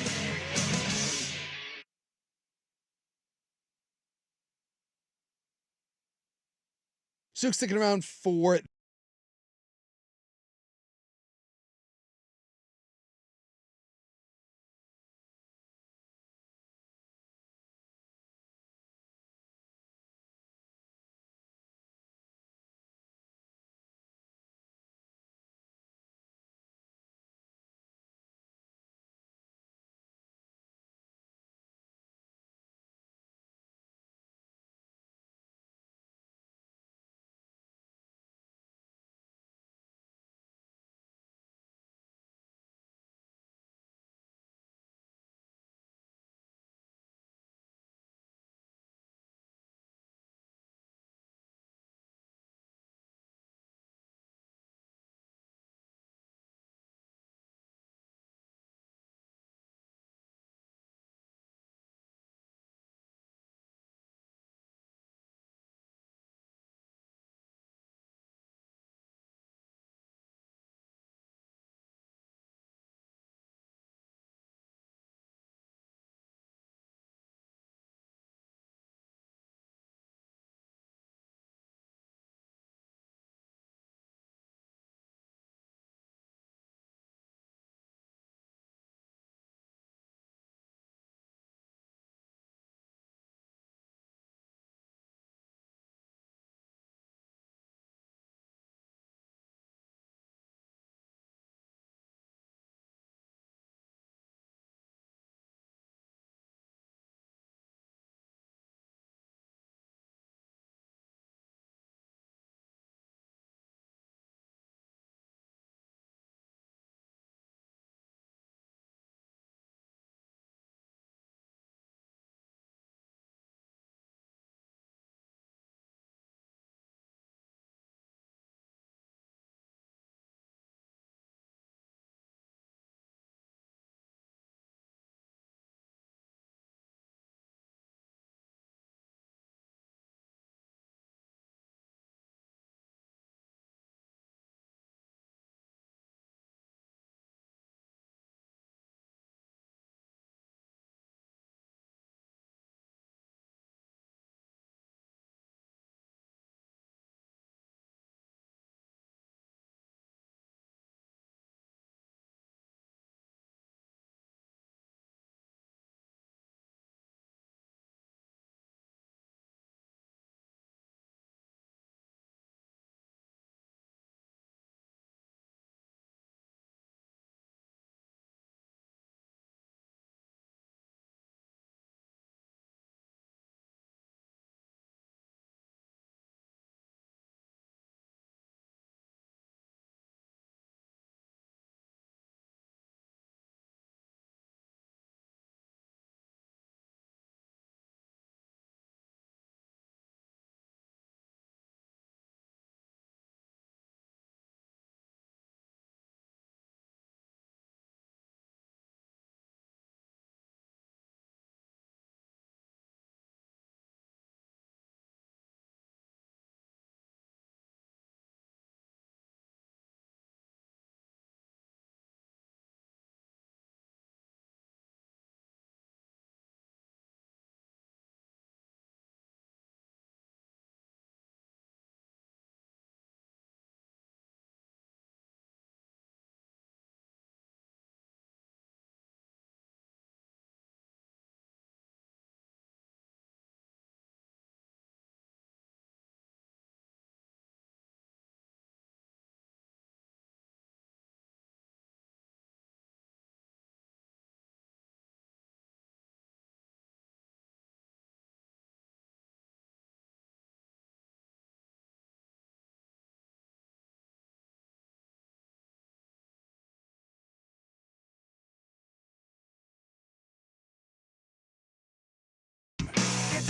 Sook sticking around for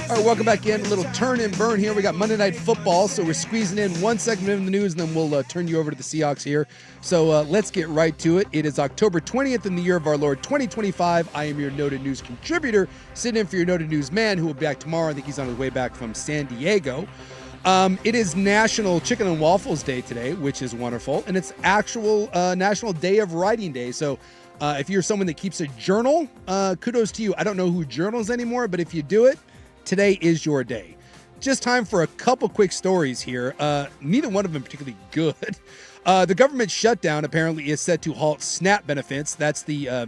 All right, welcome back in. A little turn and burn here. We got Monday Night Football, so we're squeezing in one segment in the news, and then we'll turn you over to the Seahawks here. So let's get right to it. It is October 20th in the year of our Lord 2025. I am your noted news contributor, sitting in for your noted news man, who will be back tomorrow. I think he's on his way back from San Diego. It is National Chicken and Waffles Day today, which is wonderful, and it's actual National Day of Writing Day. So if you're someone that keeps a journal, kudos to you. I don't know who journals anymore, but if you do it, today is your day. Just time for a couple quick stories here. Neither one of them particularly good. The government shutdown apparently is set to halt SNAP benefits. That's the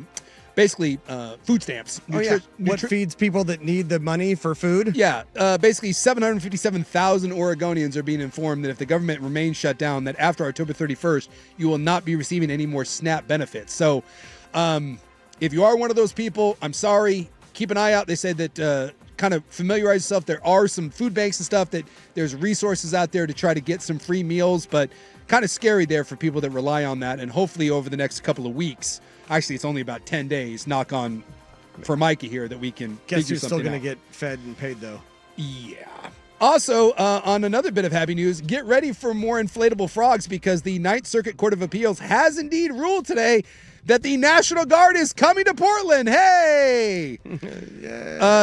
basically food stamps. What feeds people that need the money for food? Yeah. Basically 757,000 Oregonians are being informed that if the government remains shut down, that after October 31st, you will not be receiving any more SNAP benefits. So if you are one of those people, I'm sorry. Keep an eye out. They said that kind of familiarize yourself. There are some food banks and stuff that there's resources out there to try to get some free meals, but kind of scary there for people that rely on that. And hopefully over the next couple of weeks, actually it's only about 10 days, knock on for Mikey here, that we can Guess figure you're something still going out. to get fed and paid though. Yeah. Also, on another bit of happy news, get ready for more inflatable frogs, because the Ninth Circuit Court of Appeals has indeed ruled today that the National Guard is coming to Portland. Hey!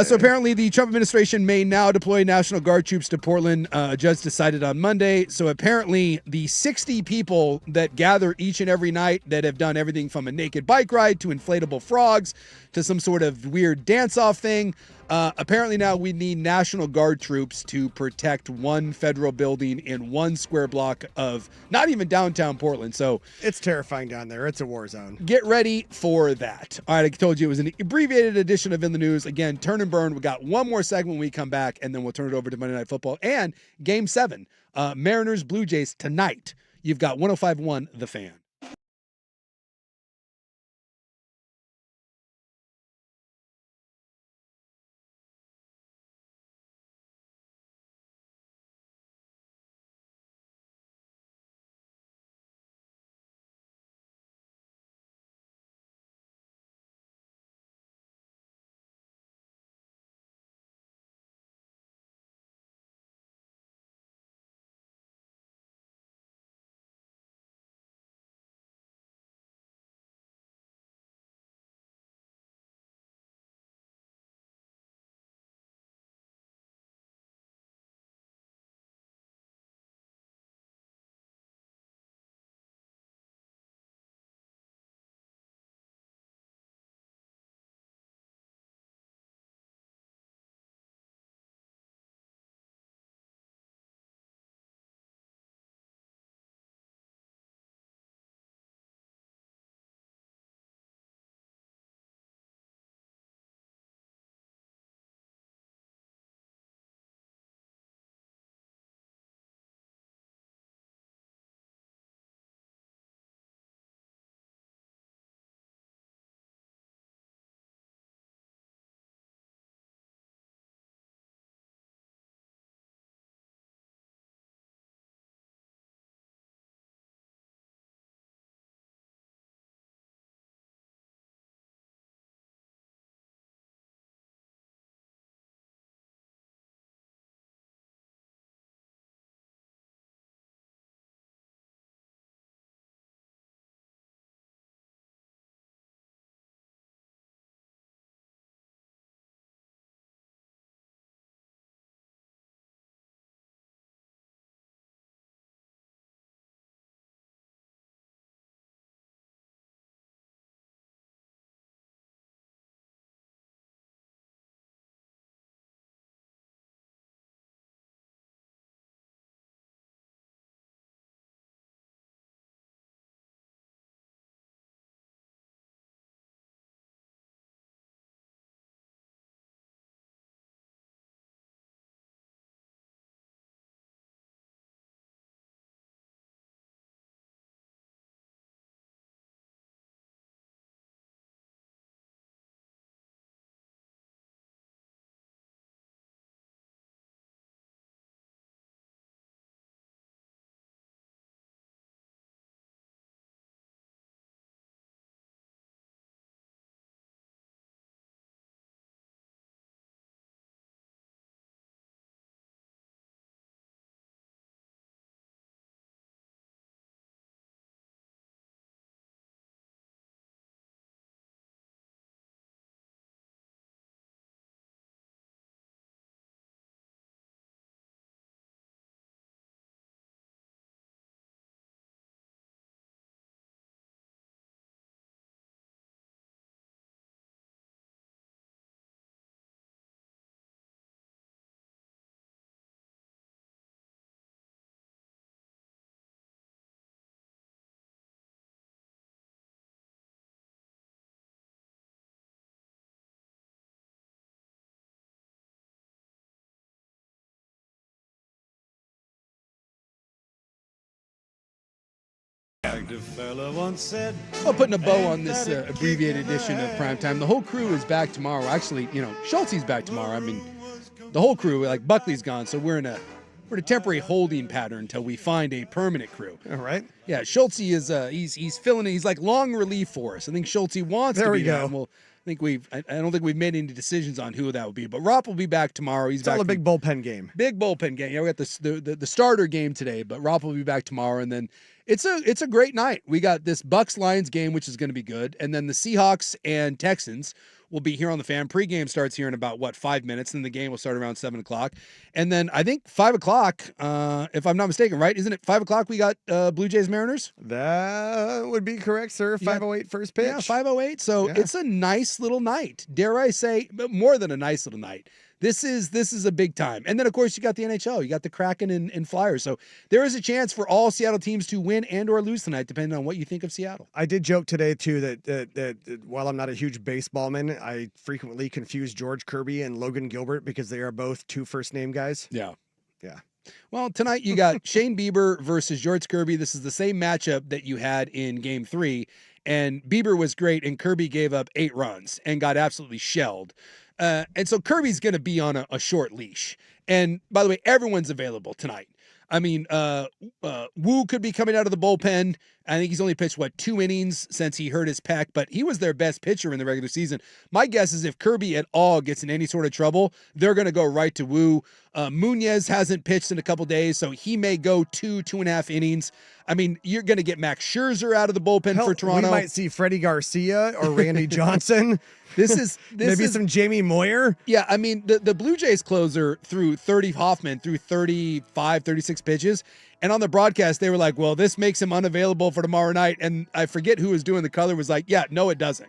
So apparently the Trump administration may now deploy National Guard troops to Portland. A judge decided on Monday. So apparently the 60 people that gather each and every night that have done everything from a naked bike ride to inflatable frogs to some sort of weird dance-off thing, apparently now we need National Guard troops to protect one federal building in one square block of not even downtown Portland. So it's terrifying down there. It's a war zone. Get ready for that. All right, I told you it was an abbreviated edition of In the News. Again, turn and burn. We got one more segment when we come back, and then we'll turn it over to Monday Night Football and Game 7. Mariners, Blue Jays tonight. You've got 105.1 The Fan. Well, putting a bow on this abbreviated edition of Primetime. The whole crew is back tomorrow. Actually, Schultze's back tomorrow. I mean, the whole crew, like Buckley's gone, so we're in a temporary holding pattern until we find a permanent crew. All right. Yeah, Schultze is he's filling in. He's like long relief for us. I think Schultze wants to be there. Well, I don't think we've made any decisions on who that would be, but Ropp will be back tomorrow. He's back. All a big bullpen game. Big bullpen game. Yeah, we got the starter game today, but Ropp will be back tomorrow, and then it's a great night. We got this Bucks-Lions game, which is going to be good, and then the Seahawks and Texans will be here on the Fan. Pre-game starts here in about 5 minutes, and the game will start around 7:00, and then I think 5:00, if I'm not mistaken, right? Isn't it 5:00? We got Blue Jays Mariners. That would be correct, sir. 5:08 first pitch. Yeah, 5:08. So it's a nice little night. Dare I say, but more than a nice little night. This is a big time. And then, of course, you got the NHL. You got the Kraken and Flyers. So there is a chance for all Seattle teams to win and or lose tonight, depending on what you think of Seattle. I did joke today, too, that while I'm not a huge baseball man, I frequently confuse George Kirby and Logan Gilbert because they are both two first-name guys. Yeah. Yeah. Well, tonight you got Shane Bieber versus George Kirby. This is the same matchup that you had in Game 3. And Bieber was great, and Kirby gave up 8 runs and got absolutely shelled. And so Kirby's going to be on a short leash. And by the way, everyone's available tonight. I mean, Wu could be coming out of the bullpen. I think he's only pitched, 2 innings since he hurt his pec, but he was their best pitcher in the regular season. My guess is if Kirby at all gets in any sort of trouble, they're going to go right to Wu. Munoz hasn't pitched in a couple days, so he may go 2.5 innings. I mean, you're going to get Max Scherzer out of the bullpen for Toronto. We might see Freddie Garcia or Randy Johnson. Maybe some Jamie Moyer. Yeah, I mean, the Blue Jays closer threw 35, 36 pitches. And on the broadcast, they were like, well, this makes him unavailable for tomorrow night. And I forget who was doing the color was like, yeah, no, it doesn't.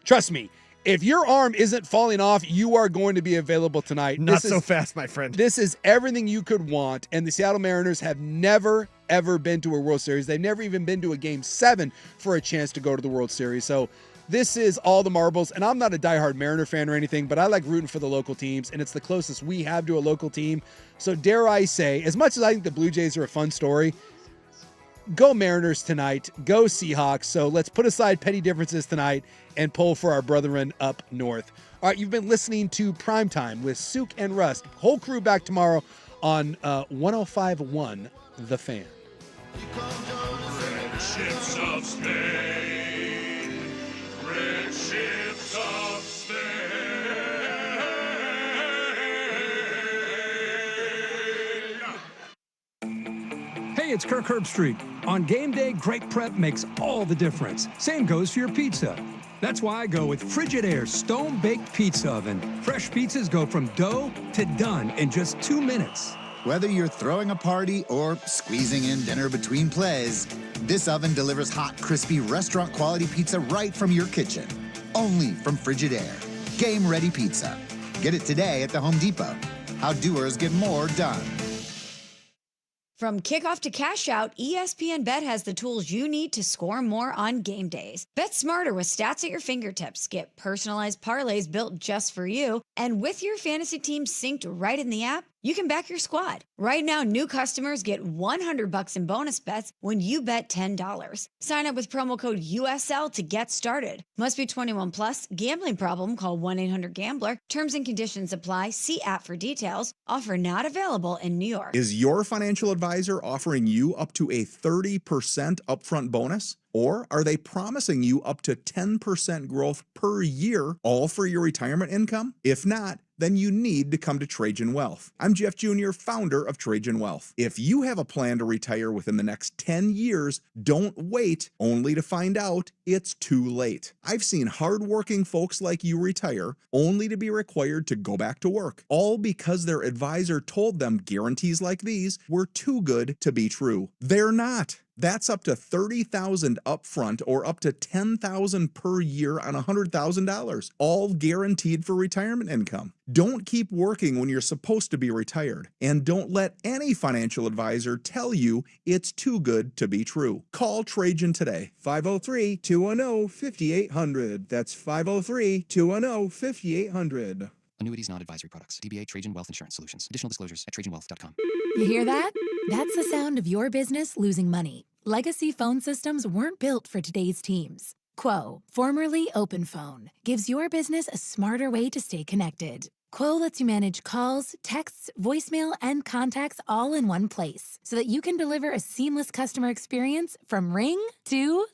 Trust me. If your arm isn't falling off, you are going to be available tonight. Not so fast, my friend. This is everything you could want. And the Seattle Mariners have never, ever been to a World Series. They've never even been to a Game 7 for a chance to go to the World Series. So this is all the marbles. And I'm not a diehard Mariner fan or anything, but I like rooting for the local teams. And it's the closest we have to a local team. So dare I say, as much as I think the Blue Jays are a fun story, go Mariners tonight. Go Seahawks. So let's put aside petty differences tonight and pull for our brethren up north. All right, you've been listening to Primetime with Souk and Rust. Whole crew back tomorrow on 105.1 The Fan. Red ships of Spain. Red ships of Spain. Hey, it's Kirk Herbstreit. On game day, great prep makes all the difference. Same goes for your pizza. That's why I go with Frigidaire Stone-Baked Pizza Oven. Fresh pizzas go from dough to done in just 2 minutes. Whether you're throwing a party or squeezing in dinner between plays, this oven delivers hot, crispy, restaurant-quality pizza right from your kitchen. Only from Frigidaire. Game-ready pizza. Get it today at the Home Depot. How doers get more done. From kickoff to cash out, ESPN Bet has the tools you need to score more on game days. Bet smarter with stats at your fingertips. Get personalized parlays built just for you. And with your fantasy team synced right in the app, you can back your squad. Right now, new customers get $100 in bonus bets when you bet $10. Sign up with promo code USL to get started. Must be 21 plus. Gambling problem? Call 1-800-GAMBLER. Terms and conditions apply. See app for details. Offer not available in New York. Is your financial advisor offering you up to a 30% upfront bonus? Or are they promising you up to 10% growth per year, all for your retirement income? If not, then you need to come to Trajan Wealth. I'm Jeff Jr., founder of Trajan Wealth. If you have a plan to retire within the next 10 years, don't wait only to find out it's too late. I've seen hardworking folks like you retire only to be required to go back to work, all because their advisor told them guarantees like these were too good to be true. They're not. That's up to $30,000 upfront or up to $10,000 per year on $100,000, all guaranteed for retirement income. Don't keep working when you're supposed to be retired, and don't let any financial advisor tell you it's too good to be true. Call Trajan today, 503-210-5800. That's 503-210-5800. Annuities not advisory products. DBA Trajan Wealth Insurance Solutions. Additional disclosures at TrajanWealth.com. You hear that? That's the sound of your business losing money. Legacy phone systems weren't built for today's teams. Quo, formerly OpenPhone, gives your business a smarter way to stay connected. Quo lets you manage calls, texts, voicemail, and contacts all in one place so that you can deliver a seamless customer experience from ring to...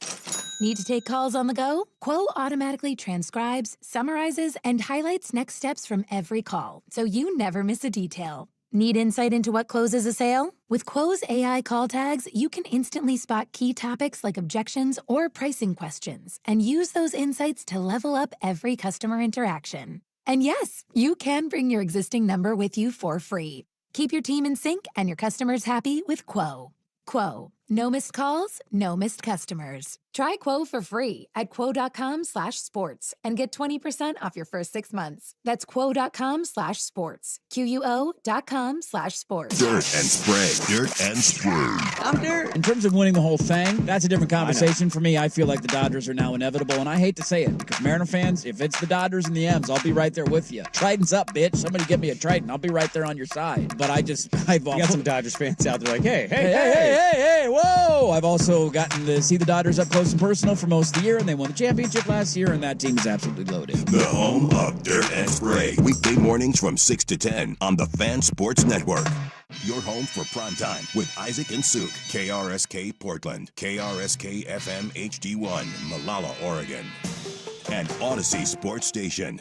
Need to take calls on the go? Quo automatically transcribes, summarizes, and highlights next steps from every call, so you never miss a detail. Need insight into what closes a sale? With Quo's AI call tags, you can instantly spot key topics like objections or pricing questions and use those insights to level up every customer interaction. And yes, you can bring your existing number with you for free. Keep your team in sync and your customers happy with Quo. Quo. No missed calls, no missed customers. Try Quo for free at quo.com/sports and get 20% off your first 6 months. That's quo.com/sports. QUO.com/sports. Dirt and spray. Dirt and spray. I'm Dirt. In terms of winning the whole thing, that's a different conversation for me. I feel like the Dodgers are now inevitable, and I hate to say it because Mariner fans, if it's the Dodgers and the M's, I'll be right there with you. Triton's up, bitch. Somebody get me a Triton. I'll be right there on your side. But I've got some Dodgers fans out there like, hey, whoa! I've also gotten to see the Dodgers up close and personal for most of the year, and they won the championship last year, and that team is absolutely loaded. The home of Dirt and Spray. Weekday mornings from 6 to 10 on the Fan Sports Network. Your home for Primetime with Isaac and Suk. KRSK Portland. KRSK FM HD1, Malala, Oregon. And Odyssey Sports Station.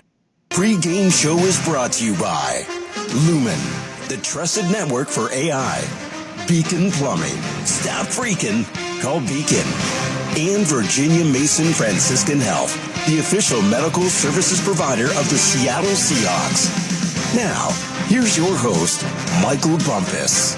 Pre-game show is brought to you by Lumen, the trusted network for AI. Beacon Plumbing. Stop freaking. Call Beacon. And Virginia Mason Franciscan Health, the official medical services provider of the Seattle Seahawks. Now, here's your host, Michael Bumpus.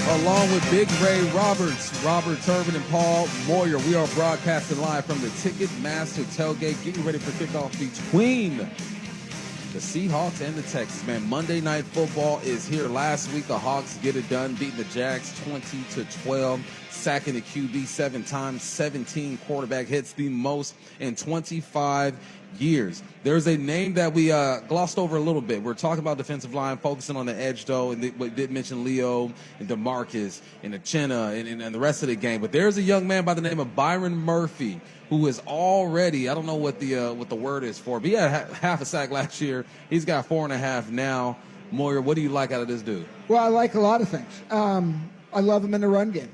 Along with Big Ray Roberts, Robert Turbin, and Paul Moyer, we are broadcasting live from the Ticketmaster tailgate, getting ready for kickoff between the Seahawks and the Texans. Man, Monday Night Football is here. Last week, the Hawks get it done, beating the Jags 20-12, sacking the QB 7 times, 17 quarterback hits, the most in 25 years. There's a name that we glossed over a little bit. We're talking about defensive line, focusing on the edge, though, and we did mention Leo and DeMarcus and Uchenna and the rest of the game. But there's a young man by the name of Byron Murphy who is already, I don't know what the word is for, but he had half a sack last year. He's got 4.5 now. Moyer, what do you like out of this dude? Well, I like a lot of things. I love him in the run game,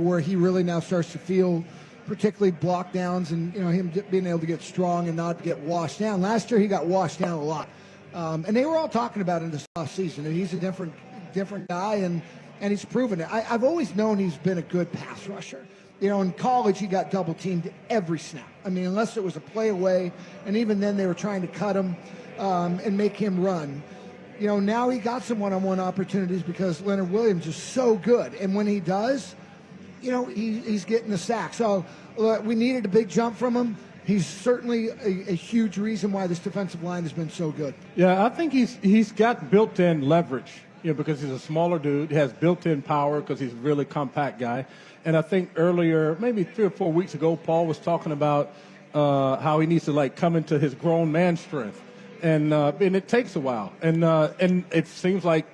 where he really now starts to feel particularly block downs and him being able to get strong and not get washed down. Last year he got washed down a lot, and they were all talking about it in this offseason. And he's a different guy, and he's proven it. I've always known he's been a good pass rusher. In college he got double teamed every snap. I mean, unless it was a play away, and even then they were trying to cut him and make him run. Now he got some one-on-one opportunities because Leonard Williams is so good, and when he does, he's getting the sack. So we needed a big jump from him. He's certainly a huge reason why this defensive line has been so good. Yeah, I think he's got built-in leverage, because he's a smaller dude. He has built-in power because he's a really compact guy. And I think earlier, maybe 3 or 4 weeks ago, Paul was talking about how he needs to come into his grown man strength, and it takes a while. And it seems like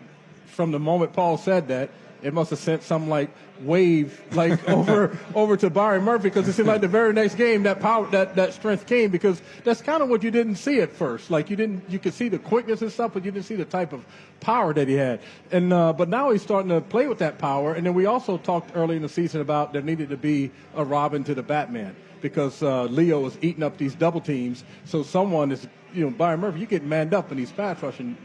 from the moment Paul said that, it must have sent some wave over to Byron Murphy, because it seemed like the very next game that power that strength came, because that's kind of what you didn't see at first. You could see the quickness and stuff, but you didn't see the type of power that he had. And but now he's starting to play with that power. And then we also talked early in the season about there needed to be a Robin to the Batman, because Leo is eating up these double teams. So someone is, Byron Murphy, you get manned up in these pass rushing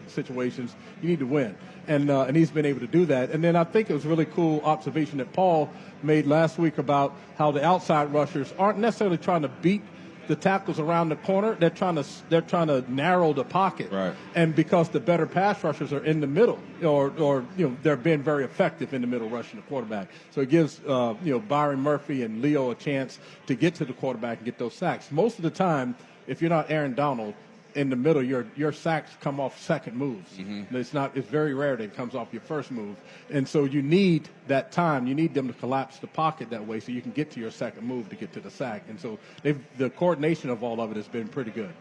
situations. You need to win. And he's been able to do that. And then I think it was a really cool observation that Paul made last week about how the outside rushers aren't necessarily trying to beat the tackles around the corner. They're trying to narrow the pocket. Right. And because the better pass rushers are in the middle, or they're being very effective in the middle rushing the quarterback. So it gives Byron Murphy and Leo a chance to get to the quarterback and get those sacks. Most of the time, if you're not Aaron Donald, in the middle, your sacks come off second moves. Mm-hmm. It's very rare that it comes off your first move. And so you need that time. You need them to collapse the pocket that way so you can get to your second move to get to the sack. And so the coordination of all of it has been pretty good.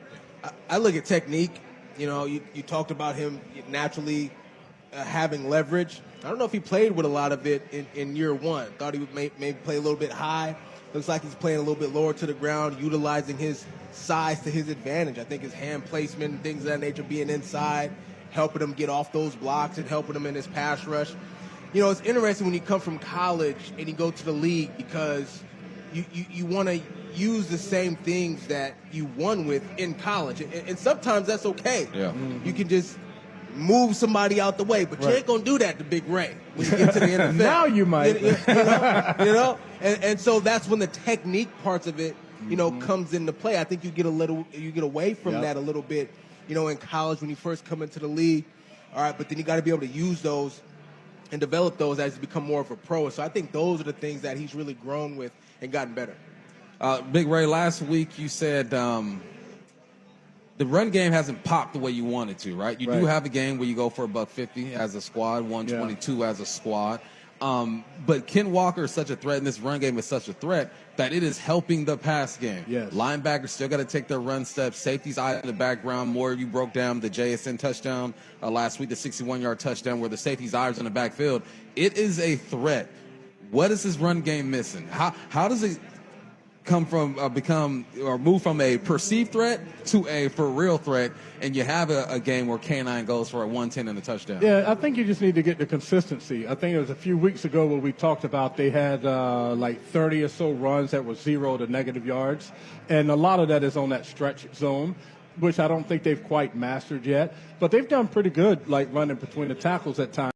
I look at technique. You talked about him naturally having leverage. I don't know if he played with a lot of it in year one. Thought he would maybe play a little bit high. Looks like he's playing a little bit lower to the ground, utilizing his size to his advantage. I think his hand placement and things of that nature, being inside, helping him get off those blocks and helping him in his pass rush. You know, it's interesting when you come from college and you go to the league because you want to use the same things that you won with in college. And sometimes that's okay. Yeah. You can just move somebody out the way, but you ain't going to do that to Big Ray when you get to the NFL. Now you might. You know? And so that's when the technique parts of it, you know, comes into play. I think you get away from that a little bit, you know, in college when you first come into the league. All right, but then you got to be able to use those and develop those as you become more of a pro. So I think those are the things that he's really grown with and gotten better. Big Ray, last week you said the run game hasn't popped the way you wanted to, right? You do have a game where you go for $150 as a squad, 122 as a squad. But Ken Walker is such a threat, and this run game is such a threat that it is helping the pass game. Yes. Linebackers still got to take their run steps. Safeties out in the background. More, you broke down the JSN touchdown last week, the 61-yard touchdown where the safeties' eyes in the backfield. It is a threat. What is this run game missing? How does it come from move from a perceived threat to a for real threat, and you have a game where K9 goes for a 110 and a touchdown? Yeah, I think you just need to get the consistency. I think it was a few weeks ago where we talked about they had like 30 or so runs that were 0 to negative yards, and a lot of that is on that stretch zone, which I don't think they've quite mastered yet. But they've done pretty good, like running between the tackles at times.